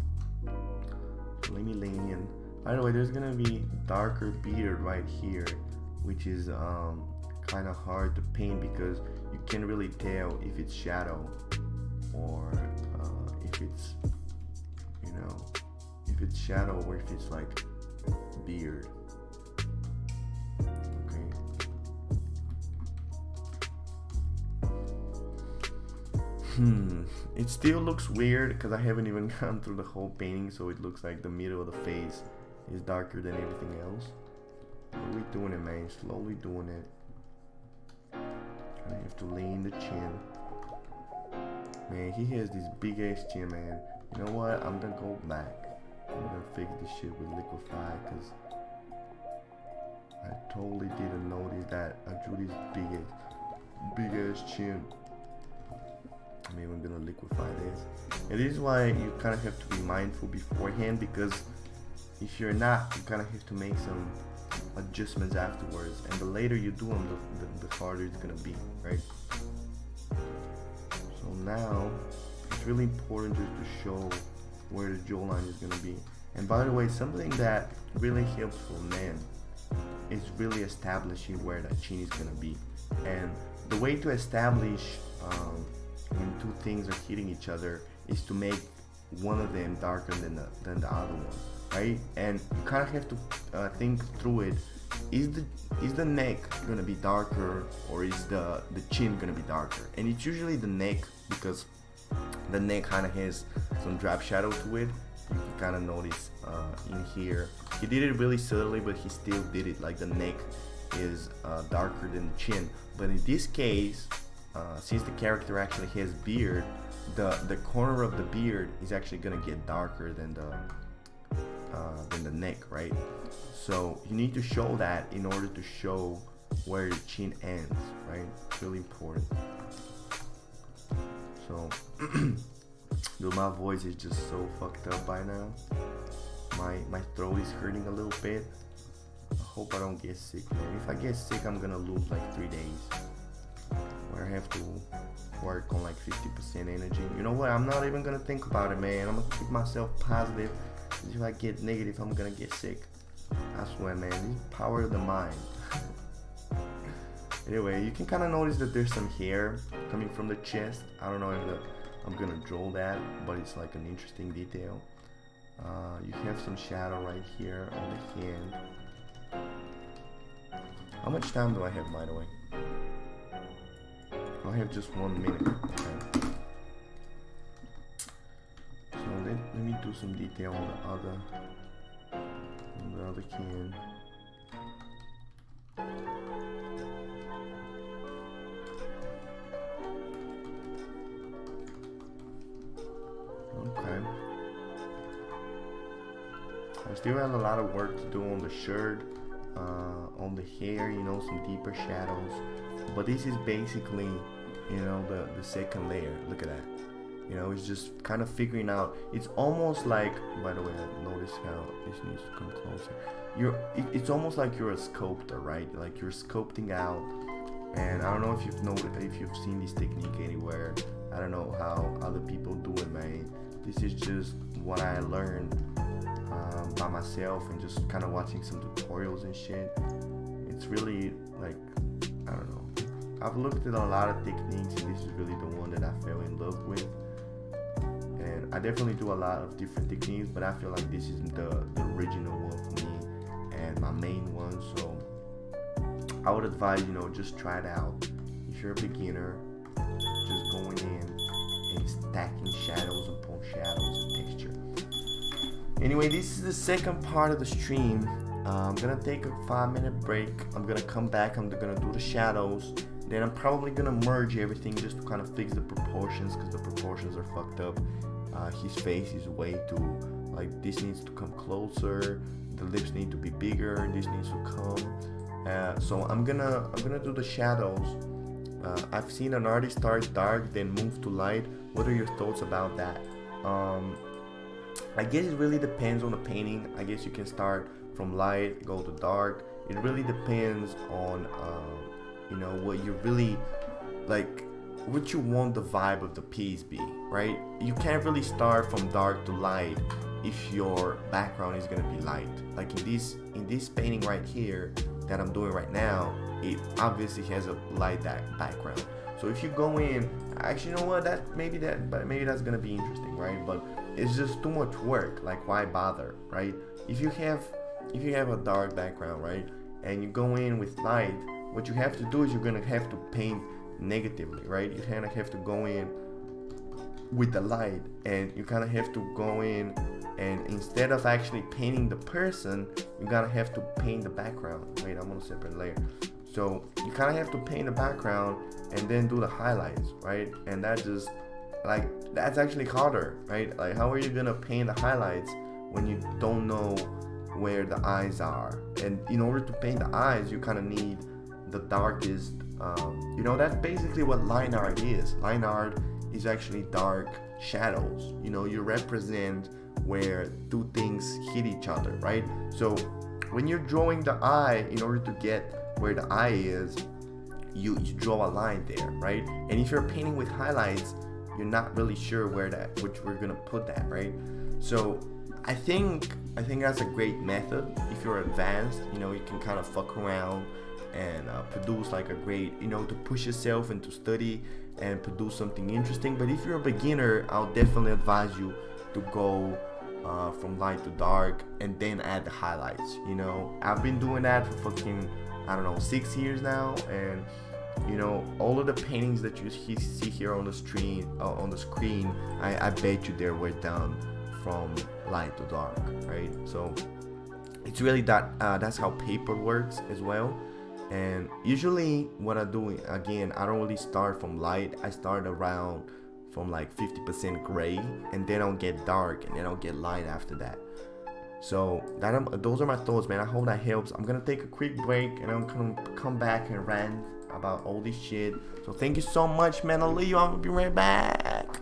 So let me lean in. By the way, there's gonna be darker beard right here, which is kind of hard to paint because you can't really tell if it's shadow or if it's, you know, if it's shadow or if it's like beard. Okay. It still looks weird because I haven't even gone through the whole painting, so it looks like the middle of the face is darker than everything else. Slowly doing it, man. Slowly doing it. I have to lean the chin. Man, he has this big ass chin, man. You know what? I'm gonna go back. I'm gonna fix this shit with liquify, because I totally didn't notice that I drew this big ass chin. Maybe I'm gonna liquify this. And this is why you kind of have to be mindful beforehand, because if you're not, you kind of have to make some adjustments afterwards, and the later you do them, the harder it's gonna be, right? So now it's really important just to show where the jawline is gonna be. And by the way, something that really helps for men is really establishing where the chin is gonna be. And the way to establish when two things are hitting each other is to make one of them darker than the other one, right? And you kind of have to think through it. Is the neck gonna be darker, or is the chin gonna be darker? And it's usually the neck, because the neck kind of has some drop shadow to it. You can kind of notice in here. He did it really subtly, but he still did it. Like the neck is darker than the chin. But in this case, since the character actually has beard, the corner of the beard is actually gonna get darker than the neck, right? So you need to show that in order to show where the chin ends, right? It's really important. So, dude, my voice is just so fucked up by now. My throat is hurting a little bit. I hope I don't get sick, man. If I get sick, I'm gonna lose like 3 days, where I have to work on like 50% energy. You know what? I'm not even gonna think about it, man. I'm gonna keep myself positive. If I get negative, I'm gonna get sick. I swear, man. This is power of the mind. Anyway, you can kind of notice that there's some hair coming from the chest. I don't know if I'm gonna draw that, but it's like an interesting detail. You have some shadow right here on the hand. How much time do I have, by the way? I have just 1 minute. Okay. So let me do some detail on the other can. Okay. I still have a lot of work to do on the shirt, on the hair, you know, some deeper shadows. But this is basically, you know, the second layer. Look at that. You know, it's just kind of figuring out. It's almost like, by the way, notice how this needs to come closer. It's almost like you're a sculptor, right? Like you're sculpting out. And I don't know if you've seen this technique anywhere. I don't know how other people do it, man. This is just what I learned by myself and just kind of watching some tutorials and shit. It's really like, I don't know. I've looked at a lot of techniques and this is really the one that I fell in love with. And I definitely do a lot of different techniques, but I feel like this is the original one for me and my main one. So I would advise, just try it out. If you're a beginner, just going in and stacking shadows upon shadows and texture. Anyway, this is the second part of the stream. I'm gonna take a 5-minute break. I'm gonna come back. I'm gonna do the shadows. Then I'm probably gonna merge everything just to kind of fix the proportions, because the proportions are fucked up. His face is way too, like, this needs to come closer. The lips need to be bigger. This needs to come. So I'm gonna do the shadows. I've seen an artist start dark, then move to light. What are your thoughts about that? I guess it really depends on the painting. I guess you can start from light, go to dark. It really depends on what you really like, what you want the vibe of the piece be, right? You can't really start from dark to light if your background is gonna be light. Like in this painting right here that I'm doing right now, it obviously has a light background. So if you go in, actually, you know what? Maybe that's gonna be interesting, right? But it's just too much work. Like, why bother, right? If you have a dark background, right, and you go in with light, what you have to do is you're gonna have to paint negatively, right? You kind of have to go in with the light, and you kind of have to go in, and instead of actually painting the person, you gotta have to paint the background. Wait, I'm on a separate layer. So you kind of have to paint the background and then do the highlights, right? And that's actually harder, right? Like, how are you gonna paint the highlights when you don't know where the eyes are? And in order to paint the eyes, you kind of need the darkest, that's basically what line art is. Line art is actually dark shadows. You represent where two things hit each other, right? So when you're drawing the eye, in order to get where the eye is, you draw a line there, right? And if you're painting with highlights, you're not really sure which we're gonna put that, right? So I think that's a great method. If you're advanced, you can kind of fuck around and produce like a great, to push yourself into study and produce something interesting. But if you're a beginner, I'll definitely advise you to go from light to dark and then add the highlights. I've been doing that for fucking, 6 years now, and all of the paintings that you see here on the screen, I bet you they were done from light to dark, right? So it's really that's how paper works as well. And usually what I do, again, I don't really start from light. I start around from like 50% gray, and then I'll get dark, and then I'll get light after that. So those are my thoughts, man. I hope that helps. I'm gonna take a quick break, and I'm gonna come back and rant about all this shit. So thank you so much, man. I'll leave you. I'm gonna be right back.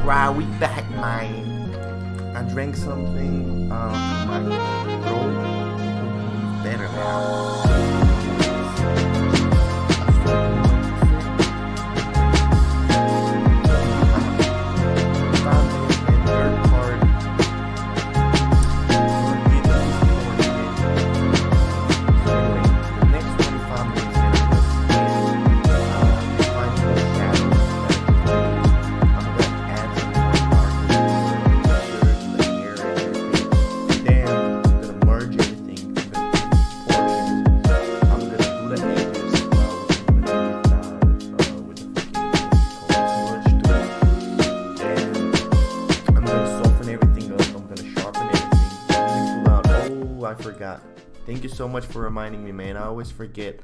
Alright, we back, man. I drank something. My throat is better now. I forgot. Thank you so much for reminding me, man. I always forget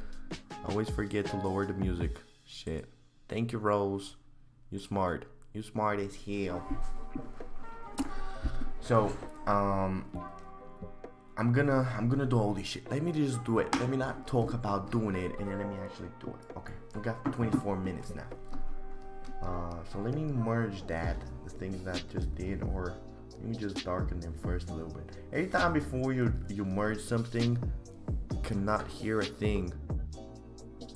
to lower the music. Shit. Thank you, Rose. You smart. You smart as hell. So, I'm gonna do all this shit. Let me just do it. Let me not talk about doing it, and then let me actually do it. Okay. We got 24 minutes now. So let me merge the things that I just did, or let me just darken them first a little bit. Every time before you merge something, you cannot hear a thing.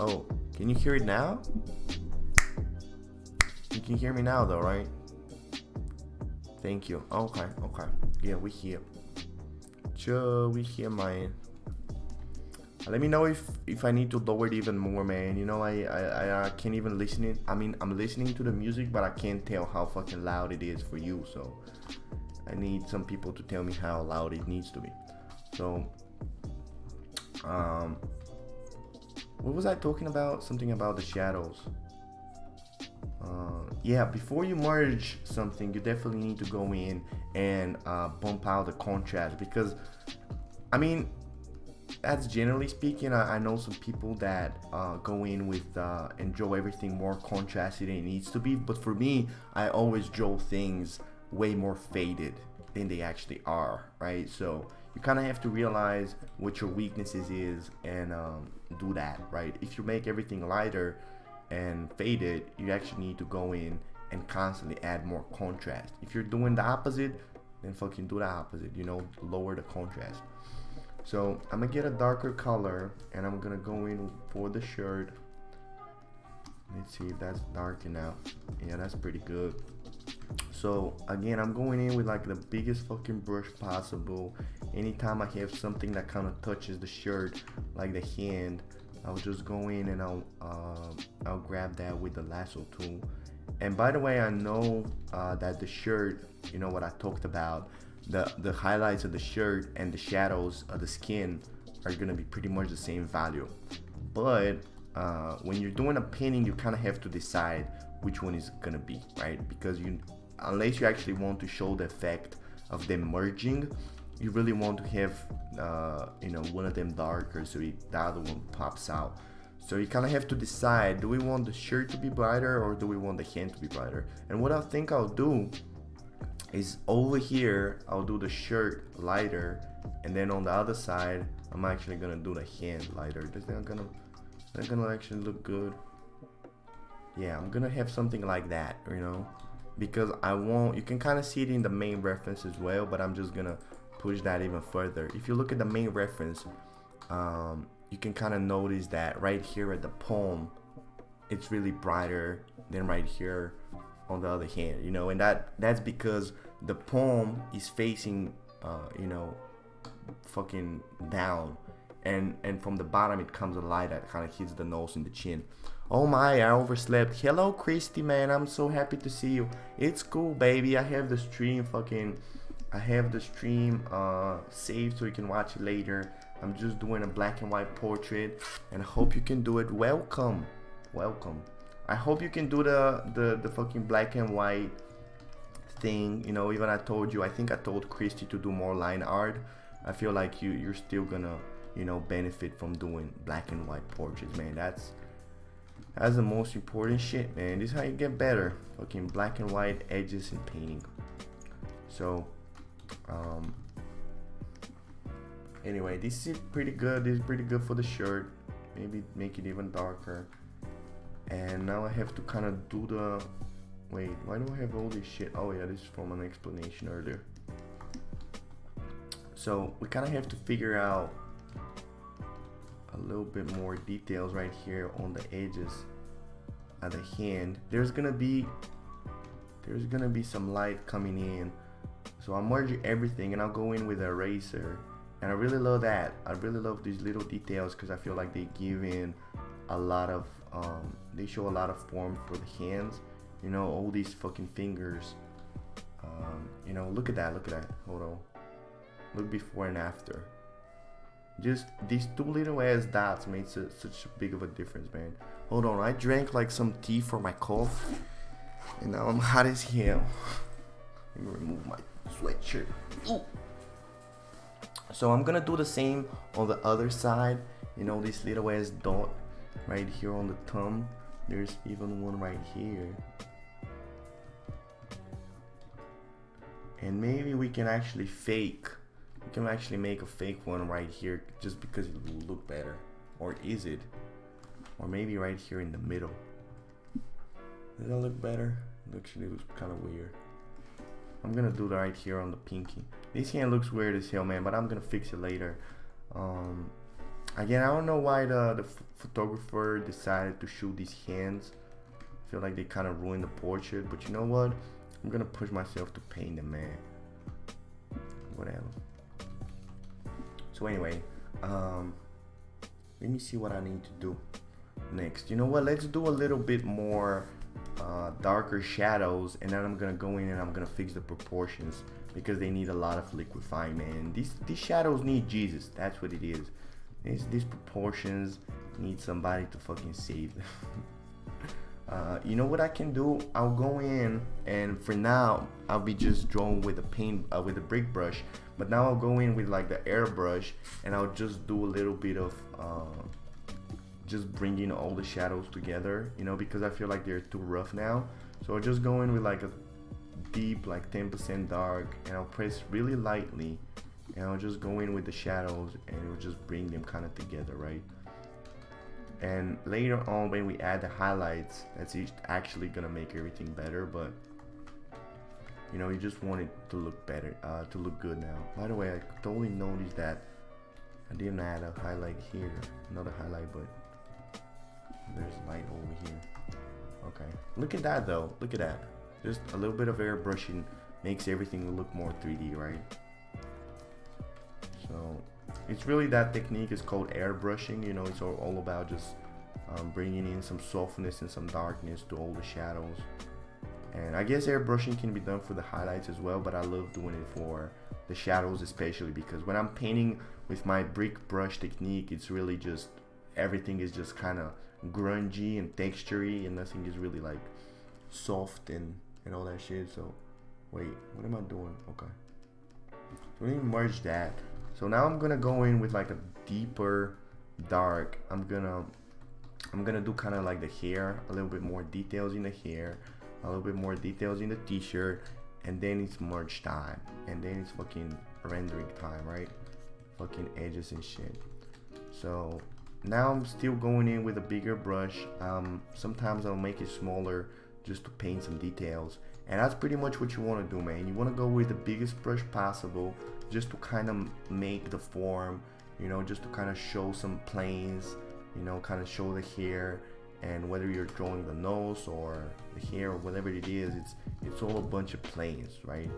Oh, can you hear it now? You can hear me now though, right? Thank you. Okay. Yeah, we hear. Sure, we hear, man. Let me know if I need to lower it even more, man. You know, I can't even listen it. I mean, I'm listening to the music, but I can't tell how fucking loud it is for you, so I need some people to tell me how loud it needs to be. So, what was I talking about? Something about the shadows. Yeah, before you merge something, you definitely need to go in and bump out the contrast, because, I mean, that's generally speaking. I know some people that go in with and draw everything more contrasty than it needs to be, but for me, I always draw things way more faded than they actually are, right? So you kind of have to realize what your weaknesses is and do that, right? If you make everything lighter and faded, you actually need to go in and constantly add more contrast. If you're doing the opposite, then fucking do the opposite, you know, lower the contrast. So I'm gonna get a darker color and I'm gonna go in for the shirt. Let's see if that's dark enough. Yeah, that's pretty good. So again, I'm going in with like the biggest fucking brush possible. Anytime I have something that kind of touches the shirt, like the hand, I'll just go in and I'll grab that with the lasso tool. And by the way, I know that the shirt, you know what I talked about, the highlights of the shirt and the shadows of the skin are gonna be pretty much the same value. But when you're doing a painting, you kind of have to decide which one is gonna be, right? Because unless you actually want to show the effect of them merging, you really want to have one of them darker so the other one pops out. So you kind of have to decide, do we want the shirt to be brighter or do we want the hand to be brighter? And what I think I'll do is over here I'll do the shirt lighter, and then on the other side I'm actually gonna do the hand lighter. They're gonna actually look good. Yeah, I'm gonna have something like that, you know, because you can kind of see it in the main reference as well, but I'm just gonna push that even further. If you look at the main reference, you can kind of notice that right here at the palm, it's really brighter than right here on the other hand, you know, and that's because the palm is facing, fucking down, and from the bottom it comes a light that kind of hits the nose and the chin. Oh my, I overslept. Hello, Christy, man. I'm so happy to see you. It's cool, baby. I have the stream saved so you can watch it later. I'm just doing a black and white portrait, and I hope you can do it. Welcome. I hope you can do the fucking black and white thing. You know, even I think I told Christy to do more line art. I feel like you're still gonna, benefit from doing black and white portraits, man. That's the most important shit, man. This is how you get better. Fucking black and white edges and painting. So, anyway, this is pretty good. This is pretty good for the shirt. Maybe make it even darker. And now I have to kind of do Wait, why do I have all this shit? Oh yeah, this is from an explanation earlier. So we kind of have to figure out a little bit more details right here on the edges of the hand. There's gonna be some light coming in, so I'll merge everything and I'll go in with an eraser. And I really love that. I really love these little details because I feel like they give in a lot of they show a lot of form for the hands, you know, all these fucking fingers. You know, look at that, hold on, look before and after. Just these two little ass dots made such big of a difference, man. Hold on, I drank like some tea for my cough and now I'm hot as hell. Let me remove my sweatshirt. Ooh. So I'm gonna do the same on the other side. You know, this little ass dot right here on the thumb. There's even one right here. And maybe we can actually make a fake one right here just because it will look better. Or is it? Or maybe right here in the middle. Does that look better? It actually looks kind of weird. I'm gonna do that right here on the pinky. This hand looks weird as hell, man, but I'm gonna fix it later. Again, I don't know why the photographer decided to shoot these hands. I feel like they kind of ruined the portrait, but you know what? I'm gonna push myself to paint them, man. Whatever. So anyway, let me see what I need to do next. You know what? Let's do a little bit more darker shadows, and then I'm gonna go in and I'm gonna fix the proportions because they need a lot of liquifying, man. These shadows need Jesus. That's what it is. These proportions need somebody to fucking save them. You know what I can do? I'll go in and for now I'll be just drawing with a paint with a brick brush, but now I'll go in with like the airbrush and I'll just do a little bit of just bringing all the shadows together, you know, because I feel like they're too rough now. So I'll just go in with like a deep, like 10% dark, and I'll press really lightly and I'll just go in with the shadows and it'll just bring them kind of together, right? And later on when we add the highlights, that's actually gonna make everything better, but you know, you just want it to look better, to look good now. By the way, I totally noticed that I didn't add a highlight here, another highlight, but there's light over here. Okay, look at that though, look at that. Just a little bit of airbrushing makes everything look more 3D, right? So it's really, that technique is called airbrushing. You know, it's all about just bringing in some softness and some darkness to all the shadows. And I guess airbrushing can be done for the highlights as well, but I love doing it for the shadows especially, because when I'm painting with my brick brush technique, it's really just, everything is just kind of grungy and textury, and nothing is really like soft and all that shit. So wait, what am I doing? Okay, so let me merge that. So now I'm gonna go in with like a deeper dark. I'm gonna do kind of like the hair, a little bit more details in the hair, a little bit more details in the t-shirt, and then it's merge time, and then it's fucking rendering time, right? Fucking edges and shit. So now I'm still going in with a bigger brush. Sometimes I'll make it smaller just to paint some details, and that's pretty much what you want to do, man. You want to go with the biggest brush possible, just to kind of make the form, you know, just to kind of show some planes, you know, kind of show the hair. And whether you're drawing the nose or the hair or whatever it is, it's all a bunch of planes, right?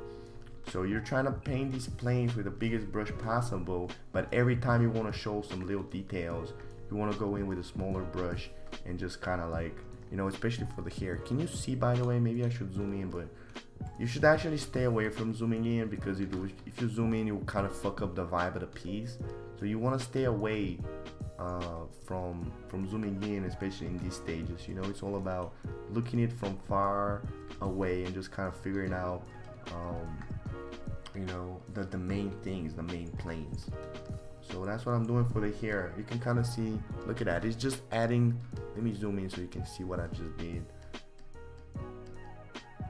So you're trying to paint these planes with the biggest brush possible, but every time you want to show some little details, you want to go in with a smaller brush and just kind of like, you know, especially for the hair. Can you see, by the way? Maybe I should zoom in, but you should actually stay away from zooming in, because if you zoom in, you kind of fuck up the vibe of the piece. So you want to stay away from zooming in, especially in these stages. You know, it's all about looking it from far away and just kind of figuring out you know, the main things, the main planes. So that's what I'm doing for the hair. You can kind of see, look at that, it's just adding. Let me zoom in so you can see what I just did.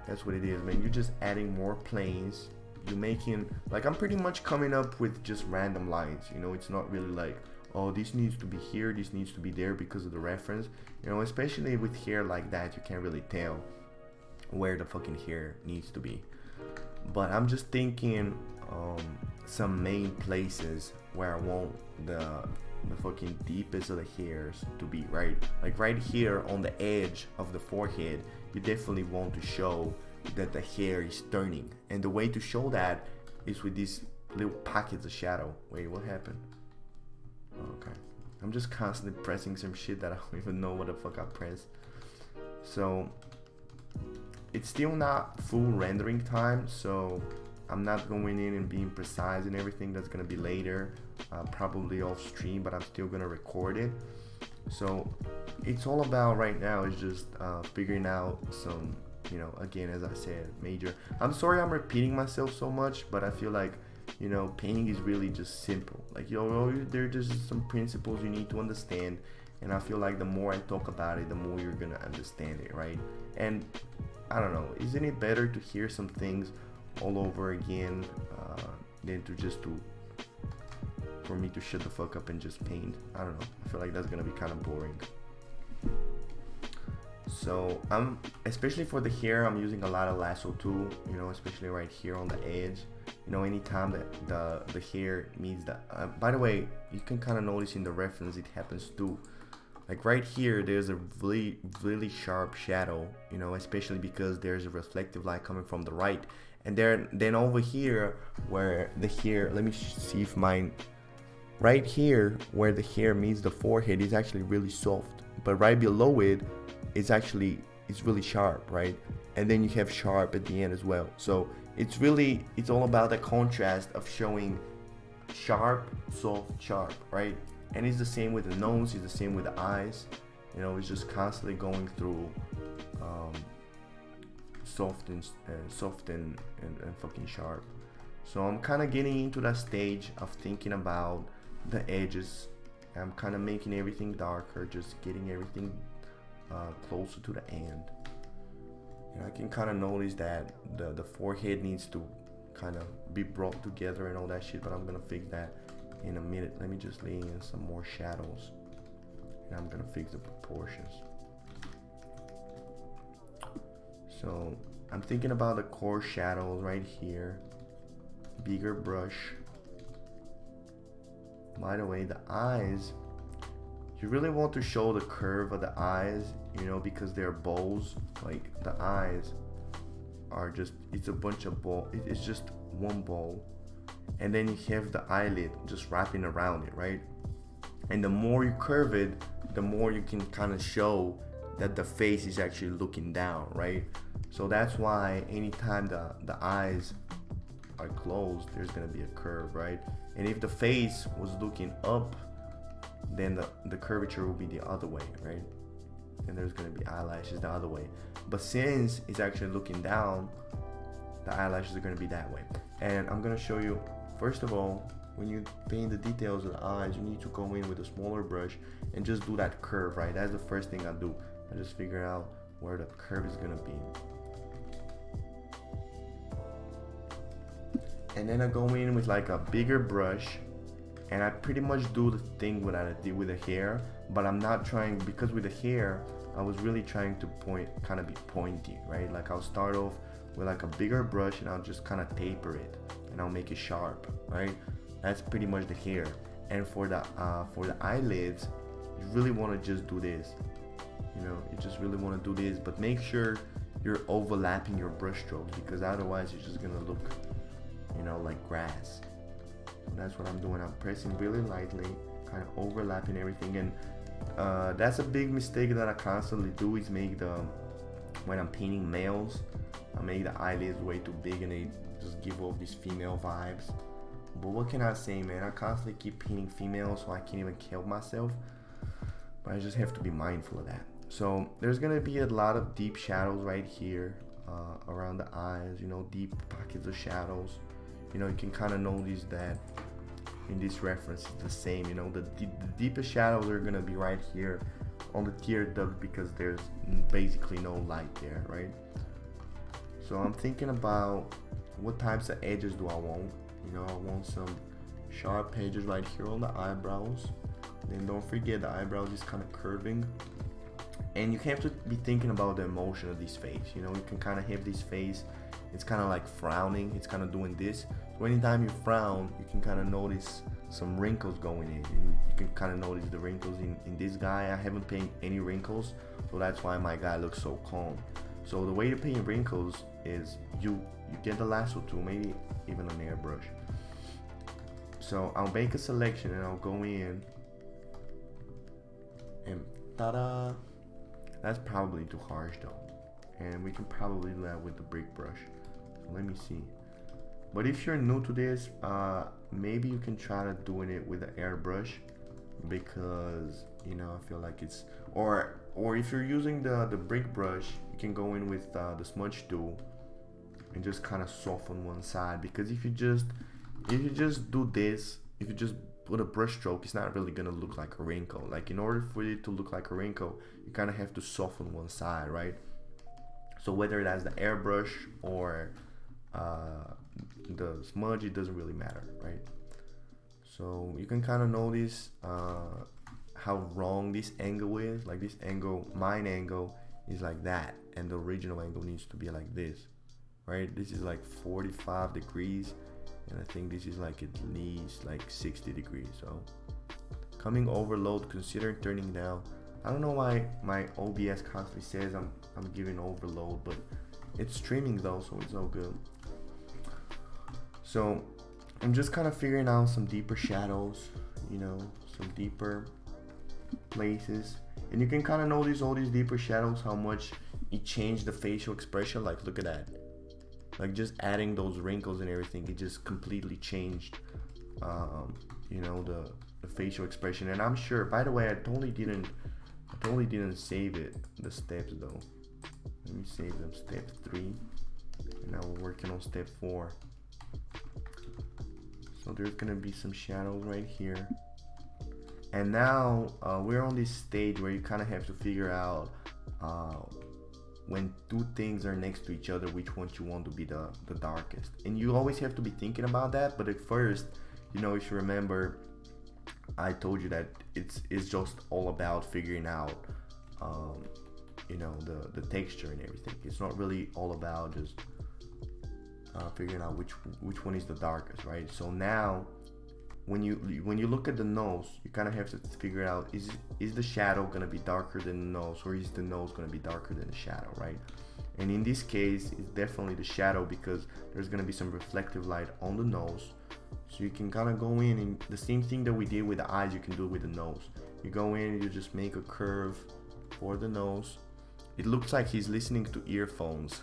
That's what it is, man. You're just adding more planes. You're making, like, I'm pretty much coming up with just random lines, you know. It's not really like, oh, this needs to be here, this needs to be there because of the reference, you know. Especially with hair like that, you can't really tell where the fucking hair needs to be. But I'm just thinking some main places where I want the fucking deepest of the hairs to be, right? Like right here on the edge of the forehead, you definitely want to show that the hair is turning, and the way to show that is with these little pockets of shadow. Wait, what happened? Okay, I'm just constantly pressing some shit that I don't even know what the fuck I pressed. So it's still not full rendering time, so I'm not going in and being precise and everything. That's gonna be later, probably off stream, but I'm still gonna record it. So it's all about right now is just figuring out some, you know, again, as I said, major. I'm sorry I'm repeating myself so much, but I feel like, you know, painting is really just simple. Like, you know, there are just some principles you need to understand, and I feel like the more I talk about it, the more you're gonna understand it, right? And I don't know, isn't it better to hear some things all over again than to just for me to shut the fuck up and just paint? I don't know, I feel like that's gonna be kind of boring. So I'm, especially for the hair, I'm using a lot of lasso tool, you know, especially right here on the edge. You know, anytime that the hair meets the by the way, you can kind of notice in the reference it happens too. Like right here, there's a really sharp shadow, you know, especially because there's a reflective light coming from the right. And then over here, where the hair, let me see if mine, right here, where the hair meets the forehead is actually really soft. But right below it, it's really sharp, right? And then you have sharp at the end as well. So it's all about the contrast of showing sharp, soft, sharp, right? And it's the same with the nose, it's the same with the eyes. You know, it's just constantly going through soft and fucking sharp. So I'm kind of getting into that stage of thinking about the edges. I'm kind of making everything darker, just getting everything closer to the end. And I can kind of notice that the forehead needs to kind of be brought together and all that shit, but I'm gonna fix that in a minute. Let me just lay in some more shadows, and I'm gonna fix the proportions. So I'm thinking about the core shadows right here. Bigger brush. By the way, the eyes, you really want to show the curve of the eyes, you know, because they're bows. Like the eyes are just, it's a bunch of bow, it's just one bow, and then you have the eyelid just wrapping around it, right? And the more you curve it, the more you can kind of show that the face is actually looking down, right? So that's why anytime the eyes are closed, there's gonna be a curve, right? And if the face was looking up, then the curvature will be the other way, right? And there's gonna be eyelashes the other way. But since it's actually looking down, the eyelashes are gonna be that way. And I'm gonna show you, first of all, when you paint the details of the eyes, you need to go in with a smaller brush and just do that curve, right? That's the first thing I do. I just figure out where the curve is gonna be. And then I go in with like a bigger brush, and I pretty much do the thing what I did with the hair, but I'm not trying, because with the hair, I was really trying to kind of be pointy, right? Like I'll start off with like a bigger brush and I'll just kind of taper it and I'll make it sharp, right? That's pretty much the hair. And for the eyelids, you really want to just do this. You know, you just really want to do this, but make sure you're overlapping your brush strokes, because otherwise you're just gonna look, you know, like grass. That's what I'm doing. I'm pressing really lightly, kind of overlapping everything. And that's a big mistake that I constantly do, is when I'm painting males, I make the eyelids way too big and they just give off these female vibes. But what can I say, man? I constantly keep painting females, so I can't even help myself. But I just have to be mindful of that. So there's gonna be a lot of deep shadows right here around the eyes, you know, deep pockets of shadows. You know, you can kind of notice that in this reference it's the same. You know, the deepest shadows are gonna be right here on the tear duct, because there's basically no light there, right? So I'm thinking about what types of edges do I want. You know, I want some sharp edges right here on the eyebrows. Then don't forget the eyebrows is kind of curving. And you have to be thinking about the emotion of this face. You know, you can kind of have this face, it's kind of like frowning, it's kind of doing this. So anytime you frown, you can kind of notice some wrinkles going in. And you can kind of notice the wrinkles in this guy. I haven't painted any wrinkles, so that's why my guy looks so calm. So the way to paint wrinkles is you get the lasso tool, maybe even an airbrush. So I'll make a selection and I'll go in and ta-da! That's probably too harsh though, and we can probably do that with the brick brush. So let me see. But if you're new to this, maybe you can try to doing it with an airbrush, because you know, I feel like it's, or if you're using the brick brush, you can go in with the smudge tool and just kind of soften one side. Because if you just do this, if you just put a brush stroke, it's not really gonna look like a wrinkle. Like, in order for it to look like a wrinkle, you kind of have to soften one side, right? So whether that's the airbrush or the smudge, it doesn't really matter, right? So you can kind of notice how wrong this angle is. Like, this angle, mine angle, is like that, and the original angle needs to be like this, right? This is like 45 degrees, and I think this is like at least like 60 degrees. So coming overload, consider turning down. I don't know why my OBS constantly says I'm giving overload, but it's streaming though, so it's all good. So I'm just kind of figuring out some deeper shadows, you know, some deeper places. And you can kind of notice all these deeper shadows, how much it changed the facial expression. Like, look at that. Like, just adding those wrinkles and everything, it just completely changed, you know, the facial expression. And I'm sure, by the way, I totally didn't save it, the steps though. Let me save them. Step 3, and now we're working on step 4. So there's gonna be some shadows right here. And now we're on this stage where you kind of have to figure out when two things are next to each other, which ones you want to be the darkest. And you always have to be thinking about that. But at first, you know, if you remember, I told you that it's just all about figuring out, you know, the texture and everything. It's not really all about just figuring out which one is the darkest, right? So now, when you look at the nose, you kind of have to figure out, is the shadow gonna be darker than the nose, or is the nose gonna be darker than the shadow, right? And in this case, it's definitely the shadow, because there's gonna be some reflective light on the nose. So you can kind of go in, and the same thing that we did with the eyes, you can do with the nose. You go in, you just make a curve for the nose. It looks like he's listening to earphones.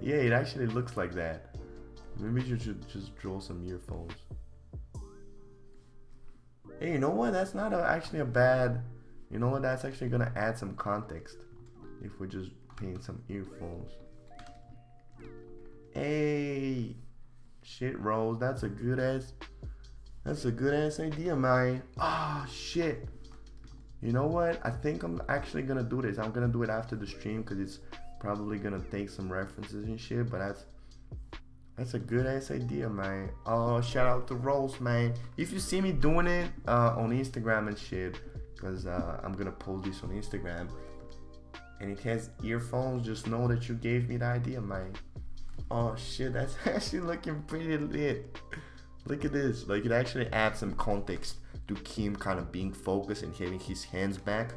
Yeah, it actually looks like that. Maybe you should just draw some earphones. Hey, you know what? That's not actually a bad... You know what? That's actually gonna add some context if we just paint some earphones. Hey, shit, Rose. That's a good ass idea, man. Ah, shit. You know what? I think I'm actually gonna do this. I'm gonna do it after the stream, because it's probably gonna take some references and shit. But that's a good ass idea, man. Oh, shout out to Rose, man. If you see me doing it on Instagram and shit, because I'm gonna post this on Instagram, and it has earphones, just know that you gave me the idea, man. Oh shit, that's actually looking pretty lit. Look at this. Like, it actually adds some context to Kim kind of being focused and having his hands back.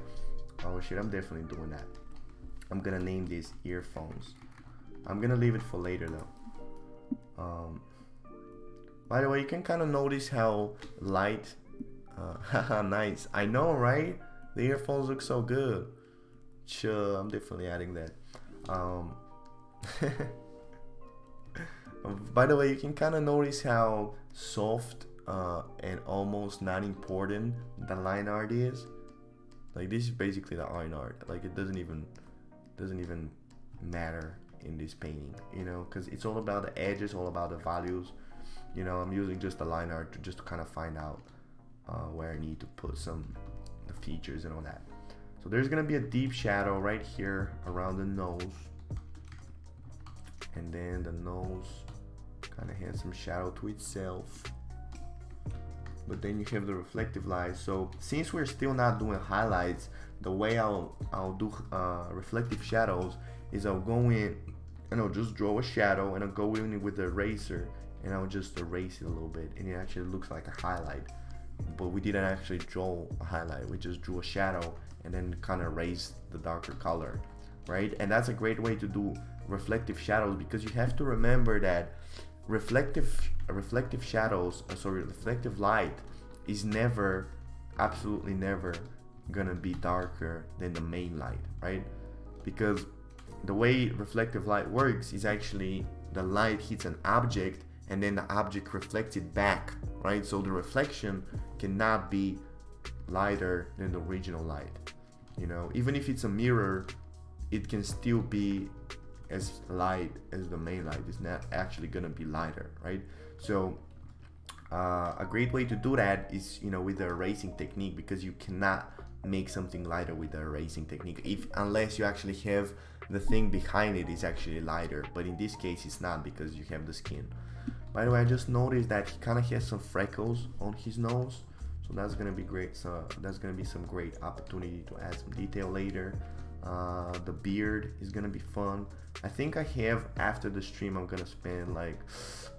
Oh shit, I'm definitely doing that. I'm gonna name these earphones. I'm gonna leave it for later though. By the way, you can kind of notice how light, nice. I know, right? The earphones look so good. Sure, I'm definitely adding that. By the way, you can kind of notice how soft and almost not important the line art is. Like, this is basically the line art. Like, it doesn't even matter in this painting, you know, because it's all about the edges, all about the values. You know, I'm using just the line art to kind of find out where I need to put the features and all that. So there's gonna be a deep shadow right here around the nose, and then the nose kind of has some shadow to itself. but then you have the reflective light. So since we're still not doing highlights, the way I'll do reflective shadows is I'll go in and I'll just draw a shadow, and I'll go in with the eraser and I'll just erase it a little bit, and it actually looks like a highlight. But we didn't actually draw a highlight, we just drew a shadow and then kind of erased the darker color, right? And that's a great way to do reflective shadows, because you have to remember that reflective shadows, reflective light is never, absolutely never gonna be darker than the main light, right? Because the way reflective light works is actually the light hits an object and then the object reflects it back, right? So the reflection cannot be lighter than the original light. You know, even if it's a mirror, it can still be as light as the main light. It's not actually gonna be lighter, right? So a great way to do that is, you know, with the erasing technique, because you cannot make something lighter with the erasing technique unless you actually have the thing behind it is actually lighter, but in this case it's not, because you have the skin. By the way, I just noticed that he kind of has some freckles on his nose, so that's gonna be great. So that's gonna be some great opportunity to add some detail later. The beard is gonna be fun. I think I have, after the stream, I'm gonna spend like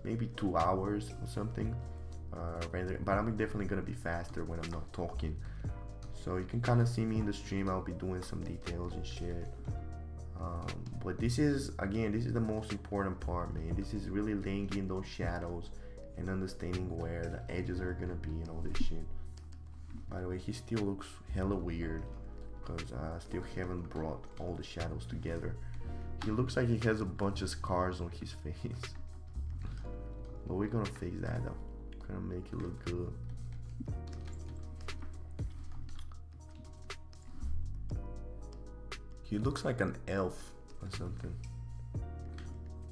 maybe 2 hours or something, but I'm definitely gonna be faster when I'm not talking. So you can kind of see me in the stream. I'll be doing some details and shit. But this is, again, this is the most important part, man. This is really laying in those shadows and understanding where the edges are gonna be and all this shit. By the way, he still looks hella weird because I still haven't brought all the shadows together. He looks like he has a bunch of scars on his face. But we're gonna fix that though. Gonna make it look good. He looks like an elf or something.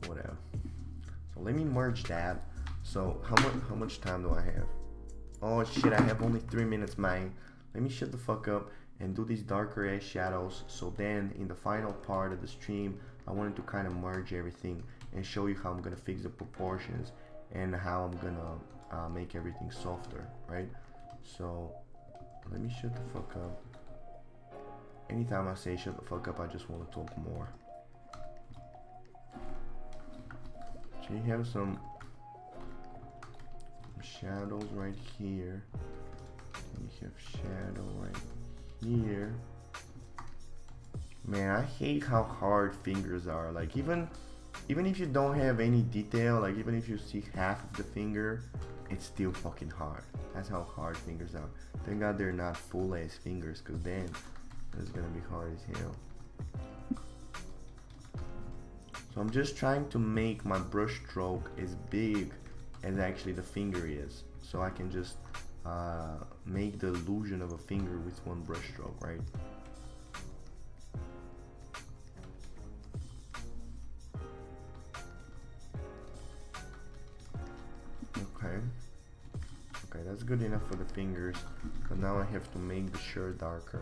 Whatever. So let me merge that. So how much time do I have? Oh shit, I have only 3 minutes, man. Let me shut the fuck up and do these darker ass shadows. So then in the final part of the stream, I wanted to kind of merge everything and show you how I'm gonna fix the proportions and how I'm gonna make everything softer, right? So let me shut the fuck up. Anytime I say shut the fuck up, I just want to talk more. So you have some shadows right here. And you have shadow right here. Man, I hate how hard fingers are. Like even if you don't have any detail, like even if you see half of the finger, it's still fucking hard. That's how hard fingers are. Thank God they're not full ass fingers, cause then it's gonna be hard as hell. So I'm just trying to make my brush stroke as big as actually the finger is, so I can just make the illusion of a finger with one brush stroke, right? Okay, that's good enough for the fingers. So now I have to make the shirt darker.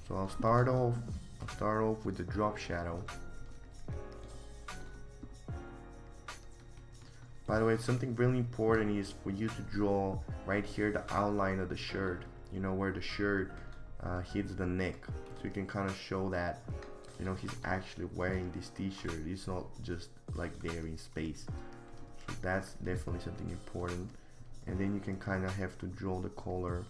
So I'll start off with the drop shadow. By the way, something really important is for you to draw right here the outline of the shirt. You know, where the shirt hits the neck, so you can kind of show that, you know, he's actually wearing this t-shirt. It's not just like there in space. So that's definitely something important. And then you can kind of have to draw the color,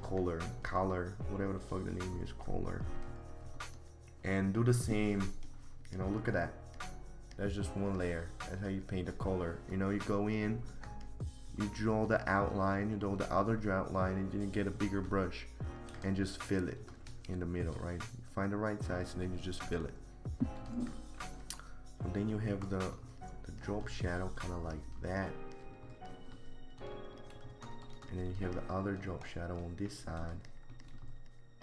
whatever the fuck the name is, color. And do the same, you know, look at that. That's just one layer. That's how you paint the color. You know, you go in, you draw the outline, you draw the other outline, and then you get a bigger brush and just fill it in the middle, right? You find the right size and then you just fill it. So then you have the drop shadow kind of like that. And then you have the other drop shadow on this side.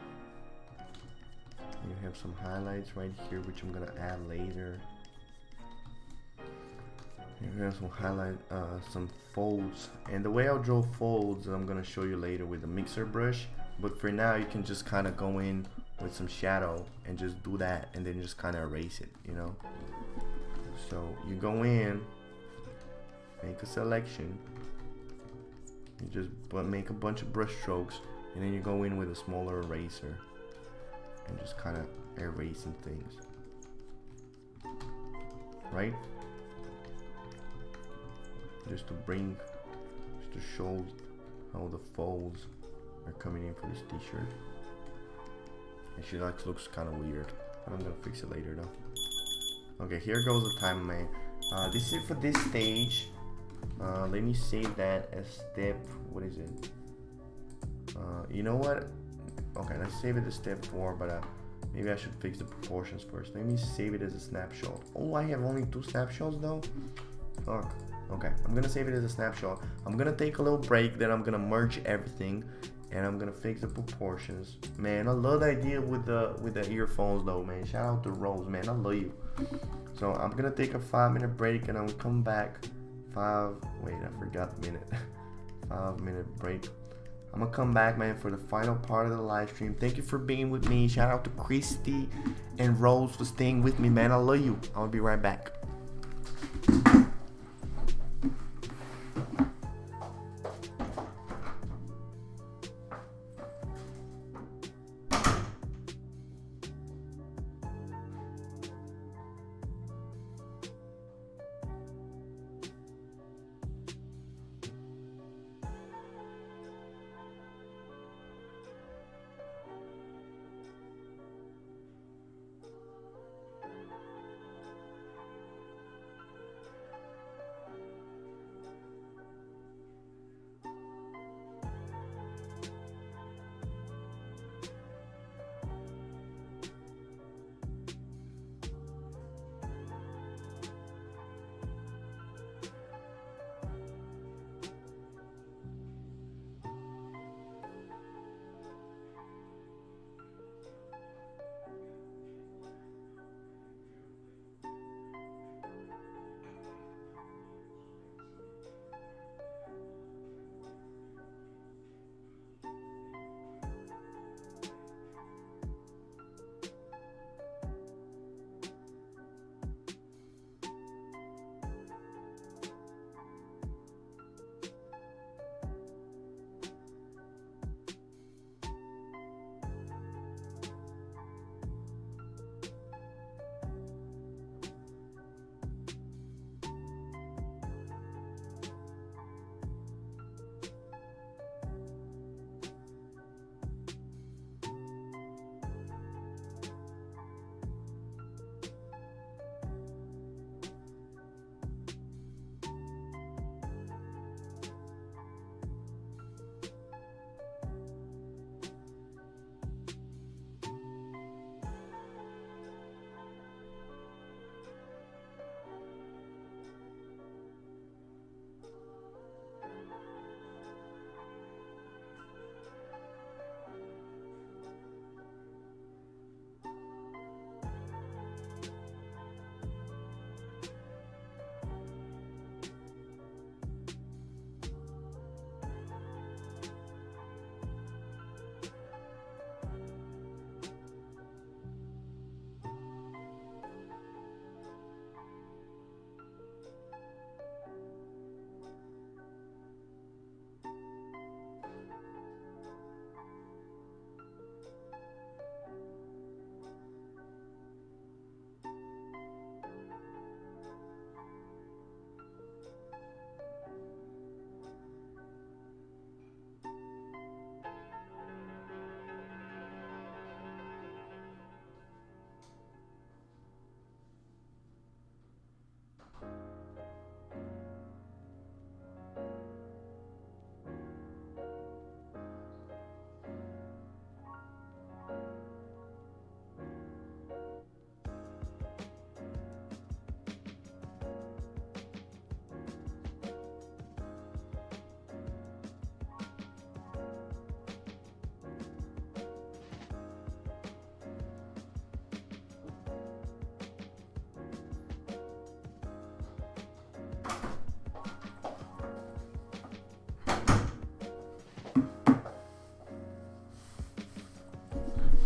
And you have some highlights right here, which I'm gonna add later. You have some highlight, some folds. And the way I'll draw folds, I'm gonna show you later with the mixer brush. But for now, you can just kind of go in with some shadow and just do that, and then just kind of erase it, you know. So you go in, make a selection. You just make a bunch of brush strokes, and then you go in with a smaller eraser and just kind of erasing things, right? Just to show how the folds are coming in for this t-shirt. Actually, that looks kind of weird, but I'm gonna fix it later though. Okay, here goes the timer, man. This is it for this stage. Let me save that as step, what is it? You know what? Okay, let's save it as step 4, but maybe I should fix the proportions first. Let me save it as a snapshot. Oh, I have only 2 snapshots though? Fuck. Okay, I'm gonna save it as a snapshot. I'm gonna take a little break, then I'm gonna merge everything, and I'm gonna fix the proportions. Man, I love the idea with the earphones though, man. Shout out to Rose, man. I love you. So I'm gonna take a 5-minute break, and I'm gonna come back. Wait, I forgot the minute. 5-minute break. I'm gonna come back, man, for the final part of the live stream. Thank you for being with me. Shout out to Christy and Rose for staying with me, man. I love you. I'm gonna be right back.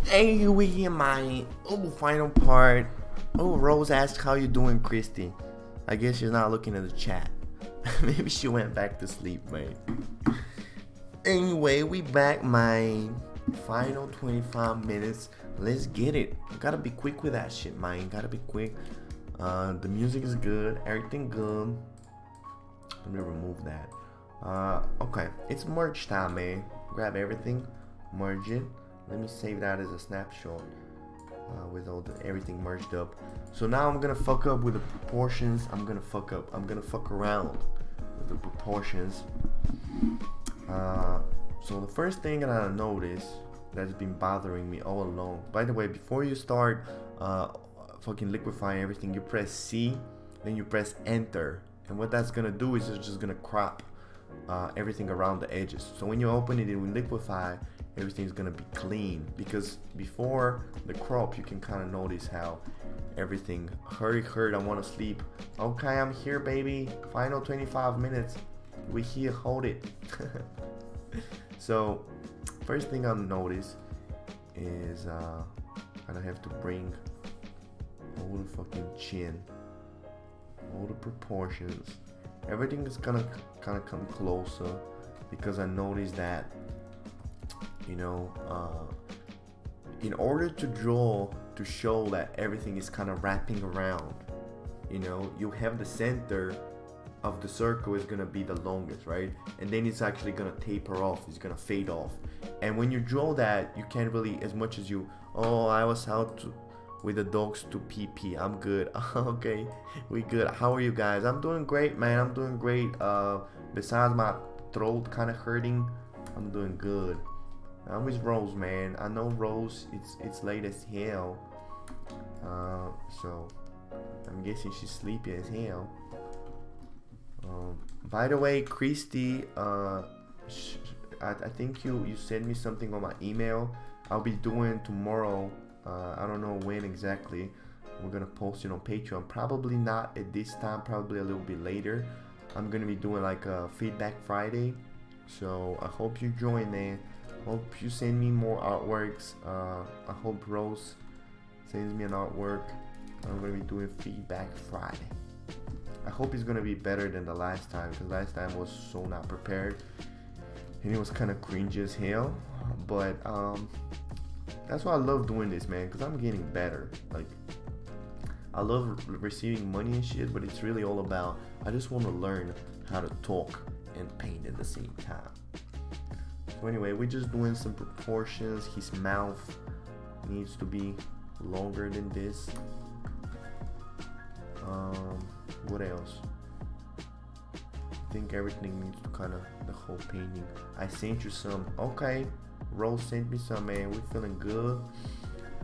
Hey, we in my final part. Oh, Rose asked how you doing, Christy. I guess she's not looking at the chat. Maybe she went back to sleep, man. Anyway, we back, my final 25 minutes. Let's get it. You gotta be quick with that shit, man. Gotta be quick. The music is good, everything good. Let me remove that. Okay, it's merge time, man. Grab everything, merge it. Let me save that as a snapshot with everything merged up. So now I'm gonna fuck up with the proportions. I'm gonna fuck around with the proportions. So the first thing that I noticed that's been bothering me all along. By the way, before you start fucking liquefying everything, you press C, then you press enter, and what that's gonna do is it's just gonna crop everything around the edges. So when you open it in liquefy, everything's gonna be clean, because before the crop you can kind of notice how everything hurt. I want to sleep. Okay, I'm here, baby. Final 25 minutes. We here, hold it. So first thing I've noticed is I have to bring all the fucking chin, all the proportions, everything is gonna kind of come closer, because I noticed that, you know, in order to draw to show that everything is kind of wrapping around, you know, you have the center of the circle is gonna be the longest, right? And then it's actually gonna taper off, it's gonna fade off. And when you draw that, you can't really, as much as you, oh, I was out with the dogs to pee. I'm good. Okay, we good. How are you guys? I'm doing great, man. I'm doing great. Besides my throat kind of hurting, I'm doing good. I'm with Rose, man. I know Rose, it's late as hell. So I'm guessing she's sleepy as hell. By the way, Christy, I think you sent me something on my email. I'll be doing tomorrow. I don't know when exactly. We're gonna post it on Patreon. Probably not at this time. Probably a little bit later. I'm gonna be doing like a Feedback Friday. So I hope you join, man. Hope you send me more artworks. I hope Rose sends me an artwork. I'm gonna be doing Feedback Friday. I hope it's gonna be better than the last time, because last time was so not prepared and it was kind of cringy as hell. But that's why I love doing this, man, because I'm getting better. Like, I love receiving money and shit, but it's really all about, I just want to learn how to talk and paint at the same time. So anyway, we're just doing some proportions. His mouth needs to be longer than this. What else? I think everything needs to kind of, the whole painting. I sent you some. Okay, Rose sent me some, man. We're feeling good.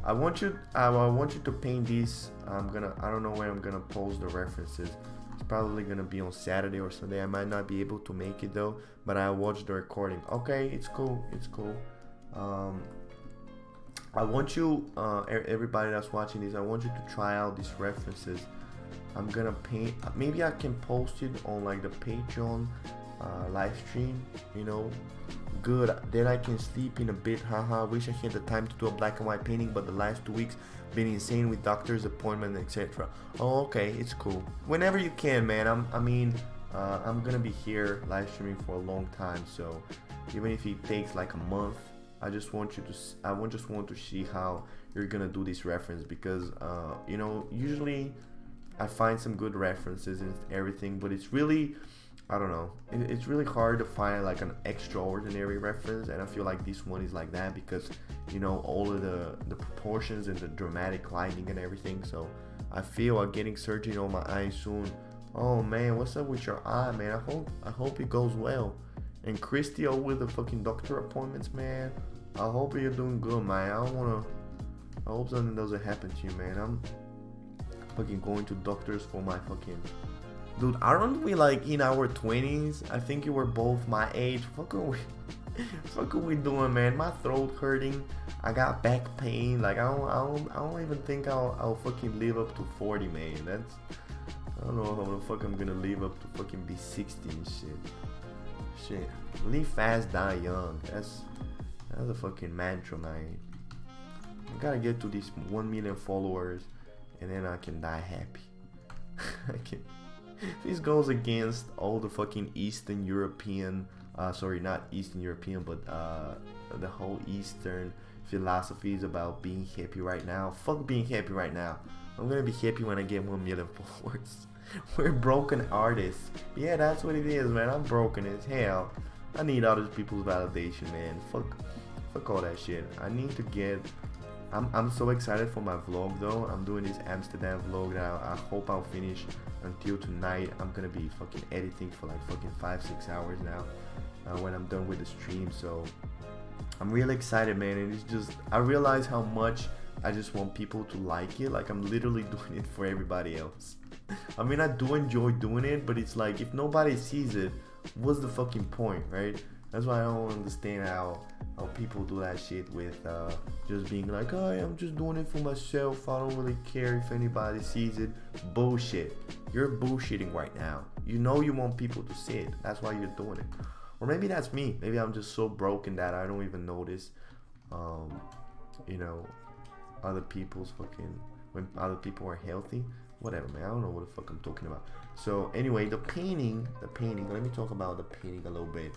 I want you to paint these. I don't know where I'm gonna post the references. It's probably gonna be on Saturday or Sunday. I might not be able to make it though, but I watched the recording. Okay, it's cool. I want you, everybody that's watching this, I want you to try out these references. I'm gonna paint. Maybe I can post it on like the Patreon live stream. You know, good. Then I can sleep in a bit. Haha. Wish I had the time to do a black and white painting, but the last 2 weeks been insane with doctor's appointment, etc. Oh, okay, it's cool. Whenever you can, man. I'm gonna be here live streaming for a long time. So even if it takes like a month, I just want to see how you're gonna do this reference, because you know, usually I find some good references and everything, but it's really, I don't know, it's really hard to find like an extraordinary reference, and I feel like this one is like that, because, you know, all of the proportions and the dramatic lighting and everything. So I feel I'm getting surgery on my eye soon. Oh man, what's up with your eye, man? I hope it goes well. And Christy, all with the fucking doctor appointments, man. I hope you're doing good, man. I hope something doesn't happen to you, man. I'm fucking going to doctors for my fucking, dude, aren't we like in our 20s? I think you were both my age. Fuck are we doing, man? My throat hurting. I got back pain. Like I don't even think I'll fucking live up to 40, man. I don't know how the fuck I'm gonna live up to fucking be 60 and shit. Live fast, die young. That's a fucking mantra, man. I gotta get to these 1 million followers, and then I can die happy. This goes against all the fucking Eastern European sorry, not Eastern European, but the whole Eastern philosophies about being happy right now. Fuck being happy right now. I'm gonna be happy when I get 1 million followers. We're broken artists. Yeah, that's what it is, man. I'm broken as hell. I need other people's validation, man. Fuck all that shit. I need to get. I'm so excited for my vlog though. I'm doing this Amsterdam vlog that I hope I'll finish until tonight. I'm gonna be fucking editing for like fucking 5-6 hours now when I'm done with the stream. So I'm really excited, man. And it's just, I realize how much I just want people to like it. Like, I'm literally doing it for everybody else. I mean, I do enjoy doing it, but it's like, if nobody sees it, what's the fucking point, right? That's why I don't understand how people do that shit with just being like, oh, I'm just doing it for myself. I don't really care if anybody sees it. Bullshit. You're bullshitting right now. You know you want people to see it. That's why you're doing it. Or maybe that's me. Maybe I'm just so broken that I don't even notice, you know, other people's fucking, when other people are healthy. Whatever, man. I don't know what the fuck I'm talking about. So anyway, the painting. Let me talk about the painting a little bit.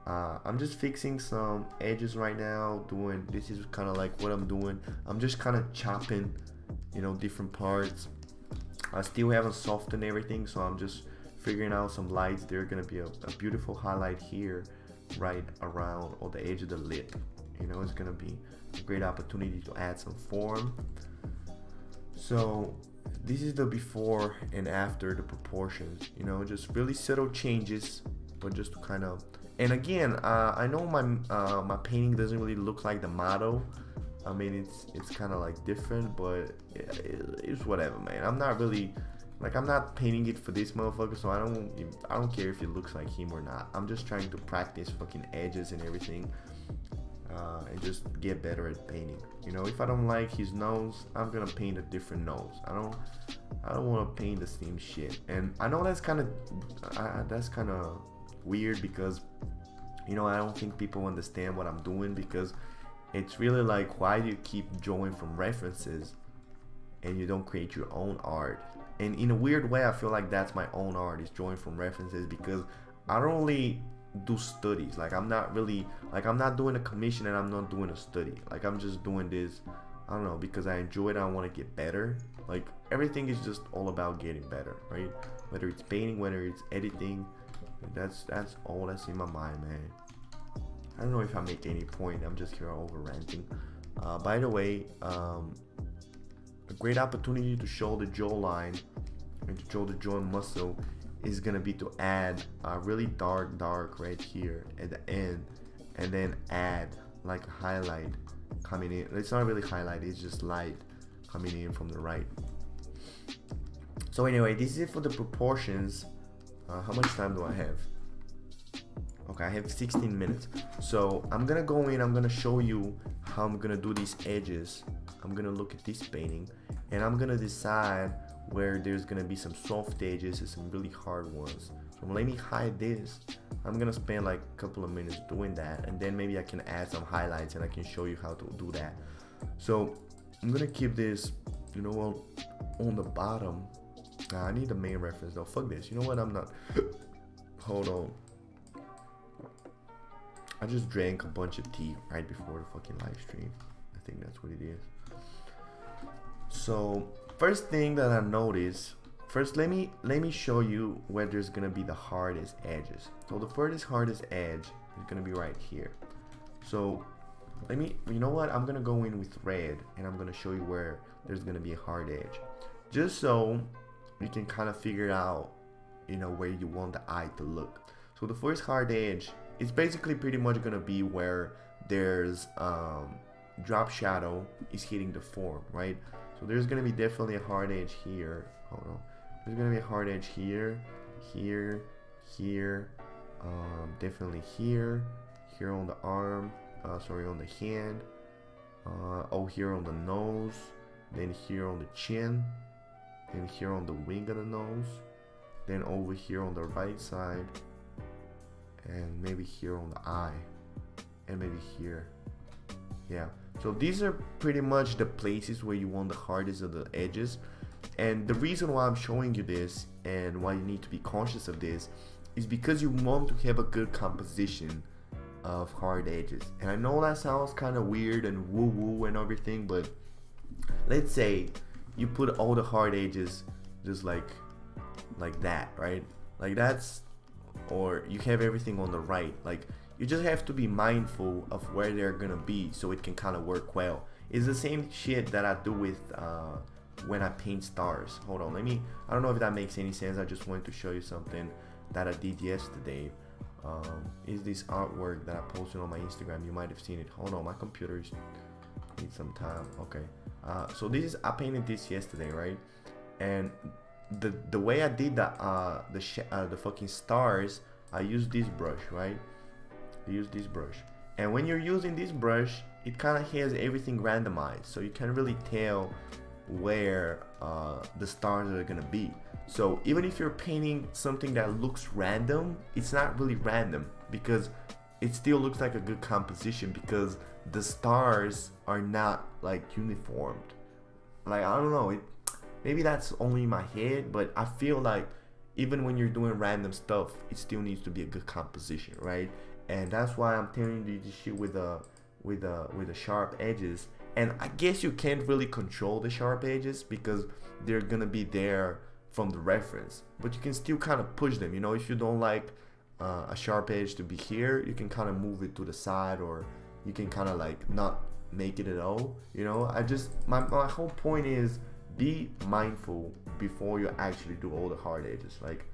I'm just fixing some edges right now. This is kind of like what I'm doing. I'm just kind of chopping, you know, different parts. I still haven't softened everything, so I'm just figuring out some lights. There's gonna be a beautiful highlight here, right around or the edge of the lip. You know, it's gonna be a great opportunity to add some form. So this is the before and after, the proportions. You know, just really subtle changes, but just to kind of. And again, I know my painting doesn't really look like the model. I mean, it's kind of like different, but it's whatever, man. I'm not really, like, I'm not painting it for this motherfucker, so I don't care if it looks like him or not. I'm just trying to practice fucking edges and everything, and just get better at painting. You know, if I don't like his nose, I'm gonna paint a different nose. I don't want to paint the same shit. And I know that's kind of weird, because, you know, I don't think people understand what I'm doing, because it's really like, why do you keep drawing from references and you don't create your own art? And in a weird way, I feel like that's my own art, is drawing from references, because I don't really do studies. Like, I'm not doing a commission, and I'm not doing a study. Like, I'm just doing this, I don't know, because I enjoy it. I want to get better. Like, everything is just all about getting better, right? Whether it's painting, whether it's editing, that's all that's in my mind, man. I don't know if I make any point. I'm just here over ranting. By the way, a great opportunity to show the jawline and to show the jaw muscle is gonna be to add a really dark right here at the end, and then add like a highlight coming in. It's not really highlight, it's just light coming in from the right. So anyway, this is it for the proportions. How much time do I have? Okay, I have 16 minutes. So I'm gonna go in, I'm gonna show you how I'm gonna do these edges. I'm gonna look at this painting, and I'm gonna decide where there's gonna be some soft edges and some really hard ones. So let me hide this. I'm gonna spend like a couple of minutes doing that, and then maybe I can add some highlights and I can show you how to do that. So I'm gonna keep this, you know, on the bottom. I need the main reference though. Fuck this. You know what? I'm not. Hold on. I just drank a bunch of tea right before the fucking live stream. I think that's what it is. So first thing that I noticed. First, let me show you where there's gonna be the hardest edges. So the hardest edge is gonna be right here. So you know what? I'm gonna go in with red, and I'm gonna show you where there's gonna be a hard edge, just so you can kind of figure out, you know, where you want the eye to look. So the first hard edge is basically pretty much gonna be where there's drop shadow is hitting the form, right? So there's gonna be definitely a hard edge here. Hold on. There's gonna be a hard edge here, here, here, definitely here, here on the arm, on the hand, here on the nose, then here on the chin, then here on the wing of the nose, then over here on the right side, and maybe here on the eye, and maybe here. Yeah, so these are pretty much the places where you want the hardest of the edges. And the reason why I'm showing you this, and why you need to be conscious of this, is because you want to have a good composition of hard edges. And I know that sounds kind of weird and woo-woo and everything, but let's say you put all the hard edges just like that, right? Like that's, or you have everything on the right. Like you just have to be mindful of where they're gonna be so it can kind of work well. It's the same shit that I do with when I paint stars. Hold on, I don't know if that makes any sense. I just wanted to show you something that I did yesterday. Is this artwork that I posted on my Instagram. You might have seen it. Hold on, my computer needs some time. Okay, so I painted this yesterday, right? And the way I did the fucking stars, I used this brush, right? I use this brush, and when you're using this brush, it kind of has everything randomized, so you can't really tell where the stars are gonna be. So even if you're painting something that looks random, it's not really random because it still looks like a good composition because the stars are not like uniformed. Like I don't know, maybe that's only in my head, but I feel like even when you're doing random stuff, it still needs to be a good composition, right? And that's why I'm telling you this shit with the sharp edges. And I guess you can't really control the sharp edges because they're gonna be there from the reference, but you can still kind of push them. You know, if you don't like a sharp edge to be here, you can kind of move it to the side, or you can kind of like not make it at all. You know, my whole point is be mindful before you actually do all the hard edges. Like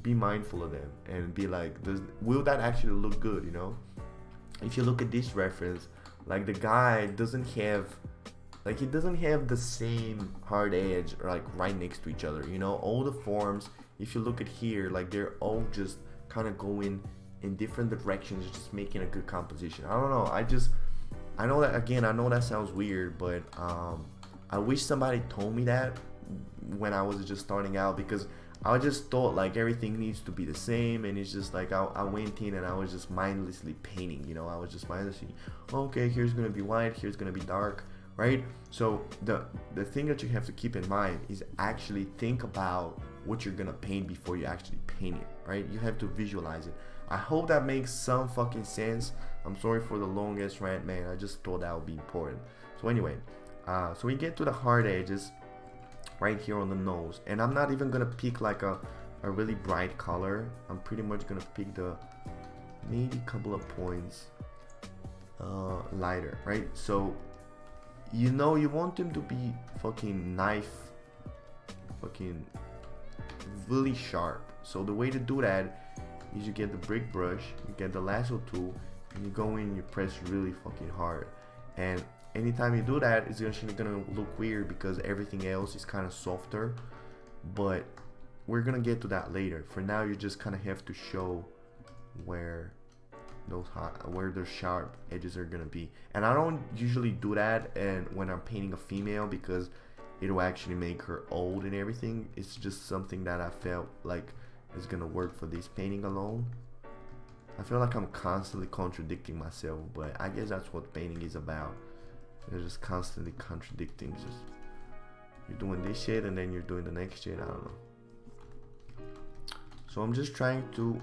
be mindful of them and be like, will that actually look good? You know, if you look at this reference, like the guy doesn't have, like he doesn't have the same hard edge like right next to each other. You know, all the forms, if you look at here, like they're all just kind of going in different directions, just making a good composition. I don't know, I know that, again, I know that sounds weird, but I wish somebody told me that when I was just starting out, because I just thought like everything needs to be the same, and it's just like I went in and I was just mindlessly painting. You know, I was just mindlessly, okay, here's gonna be white, here's gonna be dark, right? So the thing that you have to keep in mind is actually think about what you're gonna paint before you actually paint it, right? You have to visualize it. I hope that makes some fucking sense. I'm sorry for the longest rant, man. I just thought that would be important. So anyway, so we get to the hard edges right here on the nose, and I'm not even gonna pick like a really bright color. I'm pretty much gonna pick the maybe a couple of points lighter, right? So you know, you want them to be fucking fucking really sharp. So the way to do that is you get the brick brush, you get the lasso tool, and you go in and you press really fucking hard. And anytime you do that, it's actually gonna look weird because everything else is kind of softer, but we're gonna get to that later. For now, you just kind of have to show where the sharp edges are gonna be. And I don't usually do that and when I'm painting a female, because it'll actually make her old and everything. It's just something that I felt like is gonna work for this painting alone. I feel like I'm constantly contradicting myself, but I guess that's what painting is about. You're just constantly contradicting. Just you're doing this shit and then you're doing the next shit. I don't know. So I'm just trying to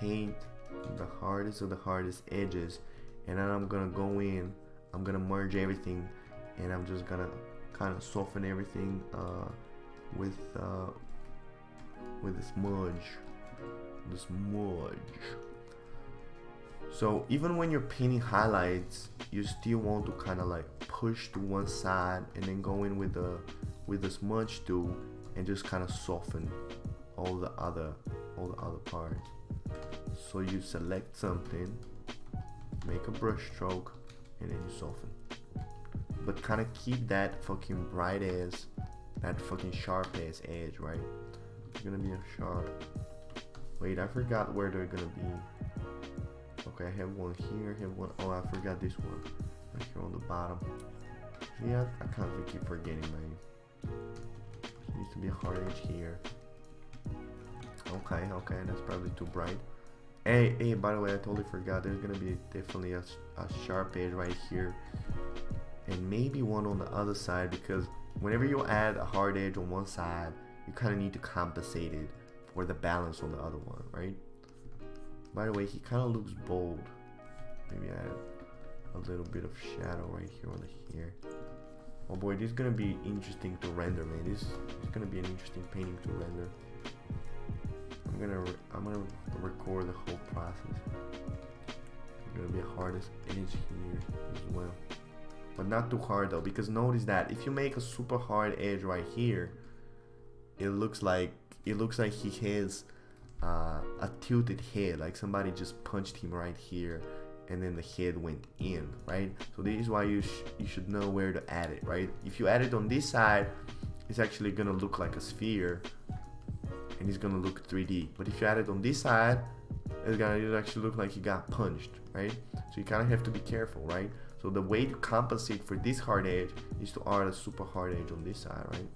paint the hardest of the hardest edges, and then I'm gonna go in, I'm gonna merge everything, and I'm just gonna kind of soften everything with the smudge. So even when you're painting highlights, you still want to kind of like push to one side and then go in with the smudge tool and just kind of soften all the other parts. So you select something, make a brush stroke, and then you soften. But kind of keep that fucking bright ass, that fucking sharp ass edge, right? It's gonna be a sharp. Wait, I forgot where they're gonna be. Okay, I have one here, I have one. Oh, I forgot this one. Right here on the bottom. Yeah, I constantly keep forgetting, man. There needs to be a hard edge here. Okay, that's probably too bright. Hey, by the way, I totally forgot. There's gonna be definitely a sharp edge right here, and maybe one on the other side, because whenever you add a hard edge on one side, you kind of need to compensate it for the balance on the other one, right? By the way, he kind of looks bold. Maybe add a little bit of shadow right here on the hair. Oh boy, this is gonna be interesting to render, man. This is gonna be an interesting painting to render. I'm gonna record the whole process. It's gonna be a hardest edge here as well, but not too hard though, because notice that if you make a super hard edge right here, it looks like he has a tilted head, like somebody just punched him right here, and then the head went in, right? So this is why you should know where to add it, right? If you add it on this side, it's actually gonna look like a sphere, and it's gonna look 3D. But if you add it on this side, it'll actually look like he got punched, right? So you kind of have to be careful, right? So the way to compensate for this hard edge is to add a super hard edge on this side, right?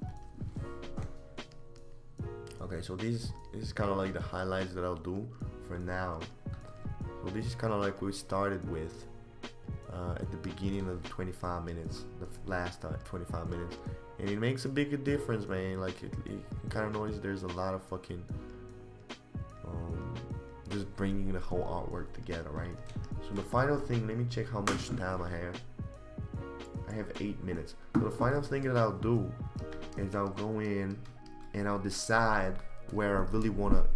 Okay, so this is kind of like the highlights that I'll do for now. So this is kind of like we started with at the beginning of the 25 minutes, the last 25 minutes, and it makes a big difference, man. Like you kind of notice there's a lot of fucking just bringing the whole artwork together, right? So the final thing, let me check how much time I have. I have 8 minutes. So the final thing that I'll do is I'll go in and I'll decide where I really want to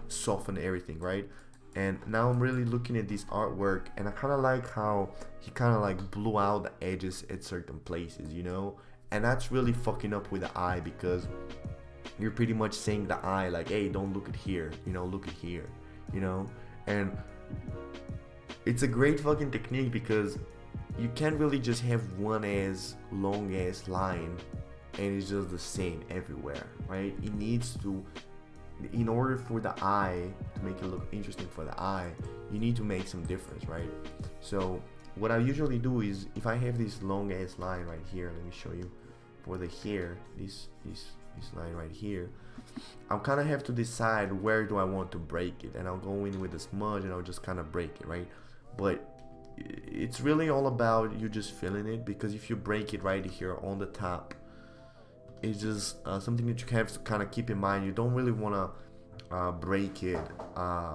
soften everything, right? And now I'm really looking at this artwork, and I kind of like how he kind of like blew out the edges at certain places, you know? And that's really fucking up with the eye, because you're pretty much saying the eye like, hey, don't look at here, you know, look at here, you know? And it's a great fucking technique, because you can't really just have one as long as line and it's just the same everywhere, right? It needs to, in order for the eye to make it look interesting for the eye, you need to make some difference, right? So what I usually do is, if I have this long ass line right here, let me show you, for the hair, this line right here, I'll kind of have to decide where do I want to break it, and I'll go in with a smudge and I'll just kind of break it, right? But it's really all about you just feeling it, because if you break it right here on the top, it's just something that you have to kind of keep in mind. You don't really want to break it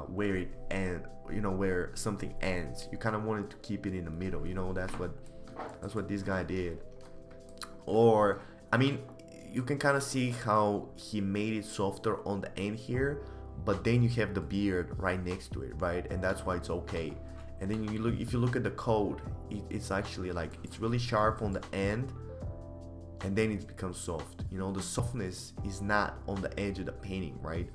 where it ends, you know, where something ends. You kind of wanted to keep it in the middle, you know. That's what this guy did. Or I mean, you can kind of see how he made it softer on the end here, but then you have the beard right next to it, right? And that's why it's okay. And then you look, if you look at the code, it's actually like, it's really sharp on the end, and then it becomes soft. You know, the softness is not on the edge of the painting, right?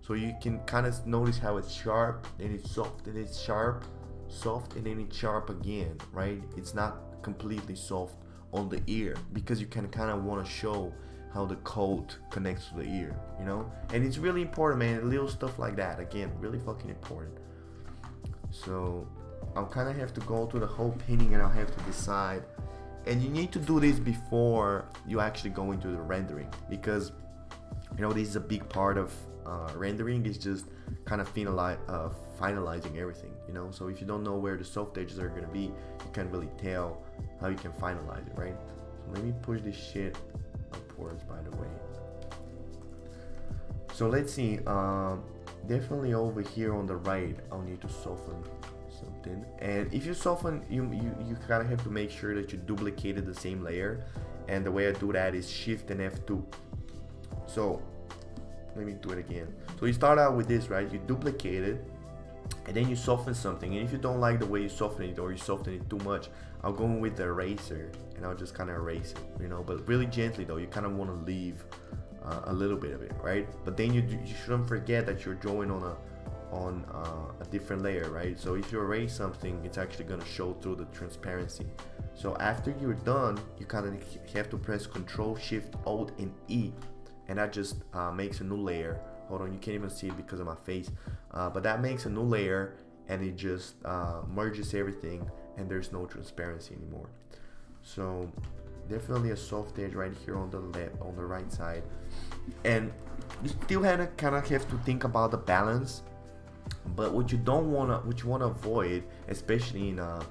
So you can kind of notice how it's sharp, then it's soft, and it's sharp, soft, and then it's sharp again, right? It's not completely soft on the ear, because you can kind of want to show how the coat connects to the ear, you know? And it's really important, man. Little stuff like that, again, really fucking important. So I'll kind of have to go through the whole painting, and I'll have to decide. And you need to do this before you actually go into the rendering, because, you know, this is a big part of rendering, is just kind of finalizing everything, you know? So if you don't know where the soft edges are gonna be, you can't really tell how you can finalize it, right? So let me push this shit upwards, by the way. So let's see, definitely over here on the right, I'll need to soften something. And if you soften, you kind of have to make sure that you duplicated the same layer, and the way I do that is Shift and F2. So let me do it again. So you start out with this, right? You duplicate it, and then you soften something. And if you don't like the way you soften it, or you soften it too much, I'll go in with the eraser, and I'll just kind of erase it, you know, but really gently though. You kind of want to leave a little bit of it, right? But then you shouldn't forget that you're drawing on a different layer, right? So if you erase something, it's actually going to show through the transparency. So after you're done, you kind of have to press Control Shift Alt and E, and that just makes a new layer. Hold on, you can't even see it because of my face, but that makes a new layer, and it just merges everything, and there's no transparency anymore. So definitely a soft edge right here on the left, on the right side, and you still kind of have to think about the balance. But what you want to avoid, especially in a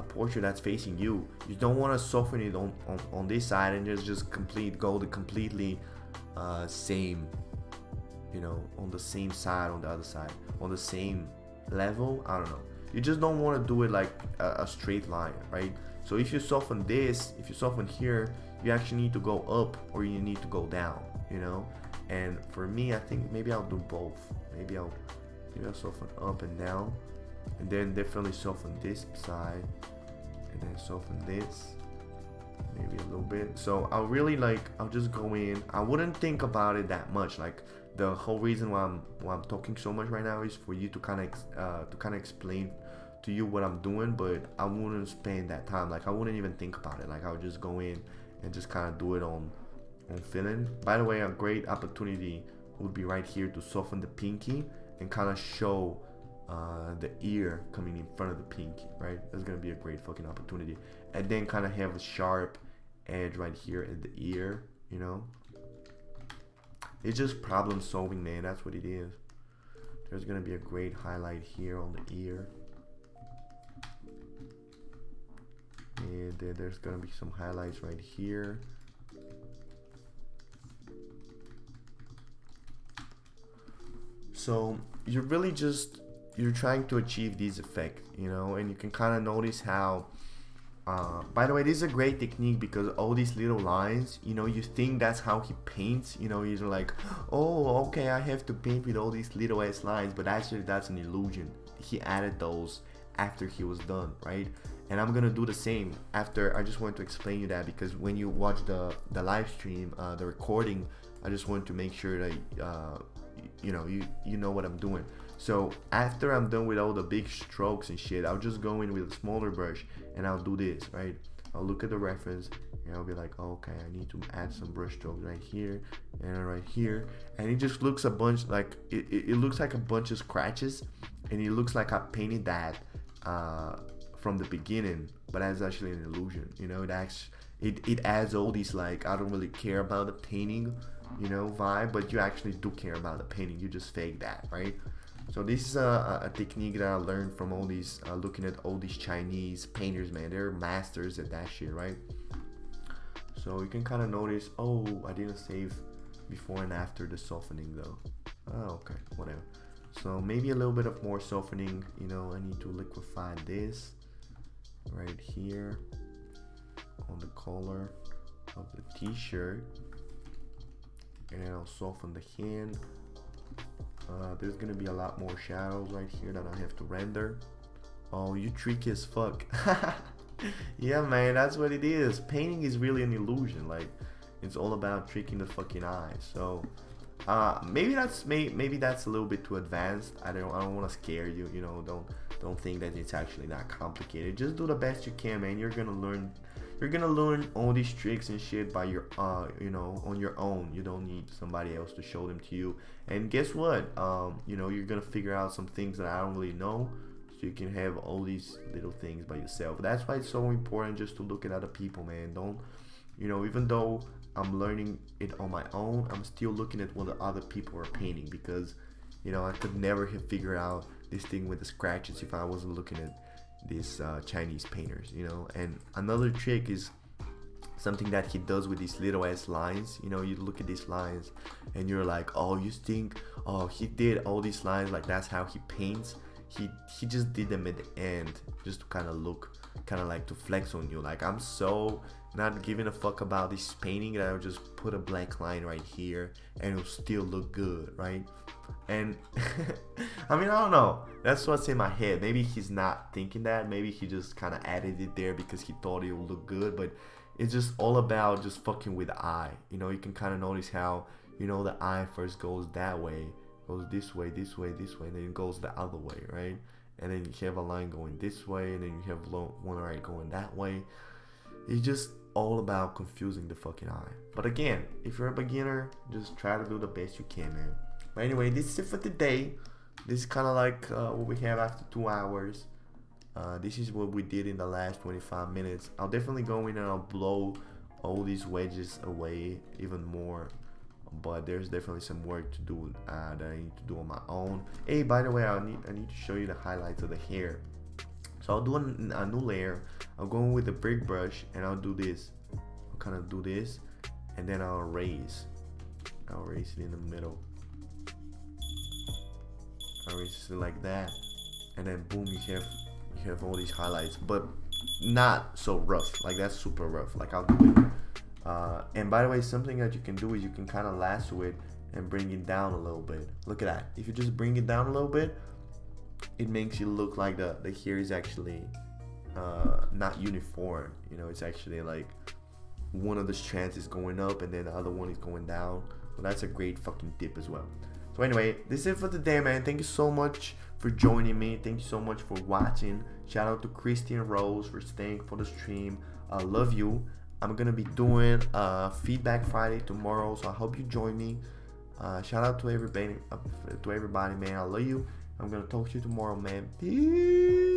portrait that's facing you, you don't want to soften it on this side and just go the completely same you know, on the same side, on the other side, on the same level. I don't know. You just don't want to do it like a straight line, right? So if you soften this, if you soften here, you actually need to go up or you need to go down, you know. And for me, I think maybe I'll do both. Maybe I'll soften up and down, and then definitely soften this side, and then soften this, maybe a little bit. So I'll just go in. I wouldn't think about it that much. Like the whole reason why I'm talking so much right now is for you to kind of explain to you what I'm doing, but I wouldn't spend that time. Like I wouldn't even think about it. Like I would just go in and just kind of do it on feeling. By the way, a great opportunity would be right here to soften the pinky and kind of show the ear coming in front of the pinky, right? That's gonna be a great fucking opportunity. And then kind of have a sharp edge right here at the ear, you know. It's just problem solving, man. That's what it is. There's gonna be a great highlight here on the ear, and then there's gonna be some highlights right here. So you're really just, you're trying to achieve this effect, you know. And you can kind of notice how by the way, this is a great technique because all these little lines, you know, you think that's how he paints, you know. You're like, oh, okay, I have to paint with all these little ass lines, but actually that's an illusion. He added those after he was done, right? And I'm gonna do the same after. I just want to explain you that because when you watch the live stream, the recording, I just want to make sure that you know what I'm doing. So after I'm done with all the big strokes and shit, I'll just go in with a smaller brush and I'll do this, right? I'll look at the reference and I'll be like, oh, okay, I need to add some brush strokes right here and right here. And it just looks a bunch like, it looks like a bunch of scratches, and it looks like I painted that from the beginning, but that's actually an illusion, you know. It adds all these, like, I don't really care about the painting, you know, vibe, but you actually do care about the painting. You just fake that, right? So this is a technique that I learned from all these, looking at all these Chinese painters, man. They're masters at that shit, right? So you can kind of notice, oh, I didn't save before and after the softening though. Oh, okay, whatever. So maybe a little bit of more softening, you know. I need to liquefy this right here on the collar of the t-shirt, and then I'll soften the hand. There's gonna be a lot more shadows right here that I have to render. Oh, you tricky as fuck. Yeah, man, that's what it is. Painting is really an illusion. Like, it's all about tricking the fucking eye. So maybe that's a little bit too advanced. I don't want to scare you, you know. Don't think that it's actually that complicated. Just do the best you can, man. You're gonna learn all these tricks and shit by your you know, on your own. You don't need somebody else to show them to you. And guess what, you know, you're gonna figure out some things that I don't really know, so you can have all these little things by yourself. That's why it's so important just to look at other people, man. Don't, you know, even though I'm learning it on my own, I'm still looking at what the other people are painting, because, you know, I could never have figured out this thing with the scratches if I wasn't looking at these Chinese painters, you know. And another trick is something that he does with these little ass lines. You know, you look at these lines and you're like, oh, you think, oh, he did all these lines, like that's how he paints. He just did them at the end just to kind of look, kind of like to flex on you. Like, I'm so not giving a fuck about this painting that I'll just put a blank line right here and it'll still look good, right? And I mean, I don't know, that's what's in my head. Maybe he's not thinking that. Maybe he just kind of added it there because he thought it would look good. But it's just all about just fucking with the eye. You know, you can kind of notice how, you know, the eye first goes that way, goes this way, this way, this way, and then it goes the other way, right? And then you have a line going this way, and then you have one line going that way. It's just all about confusing the fucking eye. But again, if you're a beginner, just try to do the best you can, man. But anyway, this is it for today. This is kind of like what we have after 2 hours. This is what we did in the last 25 minutes. I'll definitely go in and I'll blow all these wedges away even more. But there's definitely some work to do that I need to do on my own. Hey, by the way, I need to show you the highlights of the hair. So I'll do a new layer. I'll go in with the brick brush and I'll do this. I'll kind of do this, and then I'll erase. I'll erase it in the middle. arranges it like that, and then boom, you have all these highlights, but not so rough. Like that's super rough. Like I'll do it. And by the way, something that you can do is you can kind of lasso it and bring it down a little bit. Look at that. If you just bring it down a little bit, it makes it look like the hair is actually not uniform. You know, it's actually like one of the strands is going up and then the other one is going down. So that's a great fucking tip as well. So anyway, this is it for today, man. Thank you so much for joining me. Thank you so much for watching. Shout out to Christian Rose for staying for the stream. I love you. I'm gonna be doing Feedback Friday tomorrow, so I hope you join me. Shout out to everybody, man. I love you. I'm gonna talk to you tomorrow, man. Peace.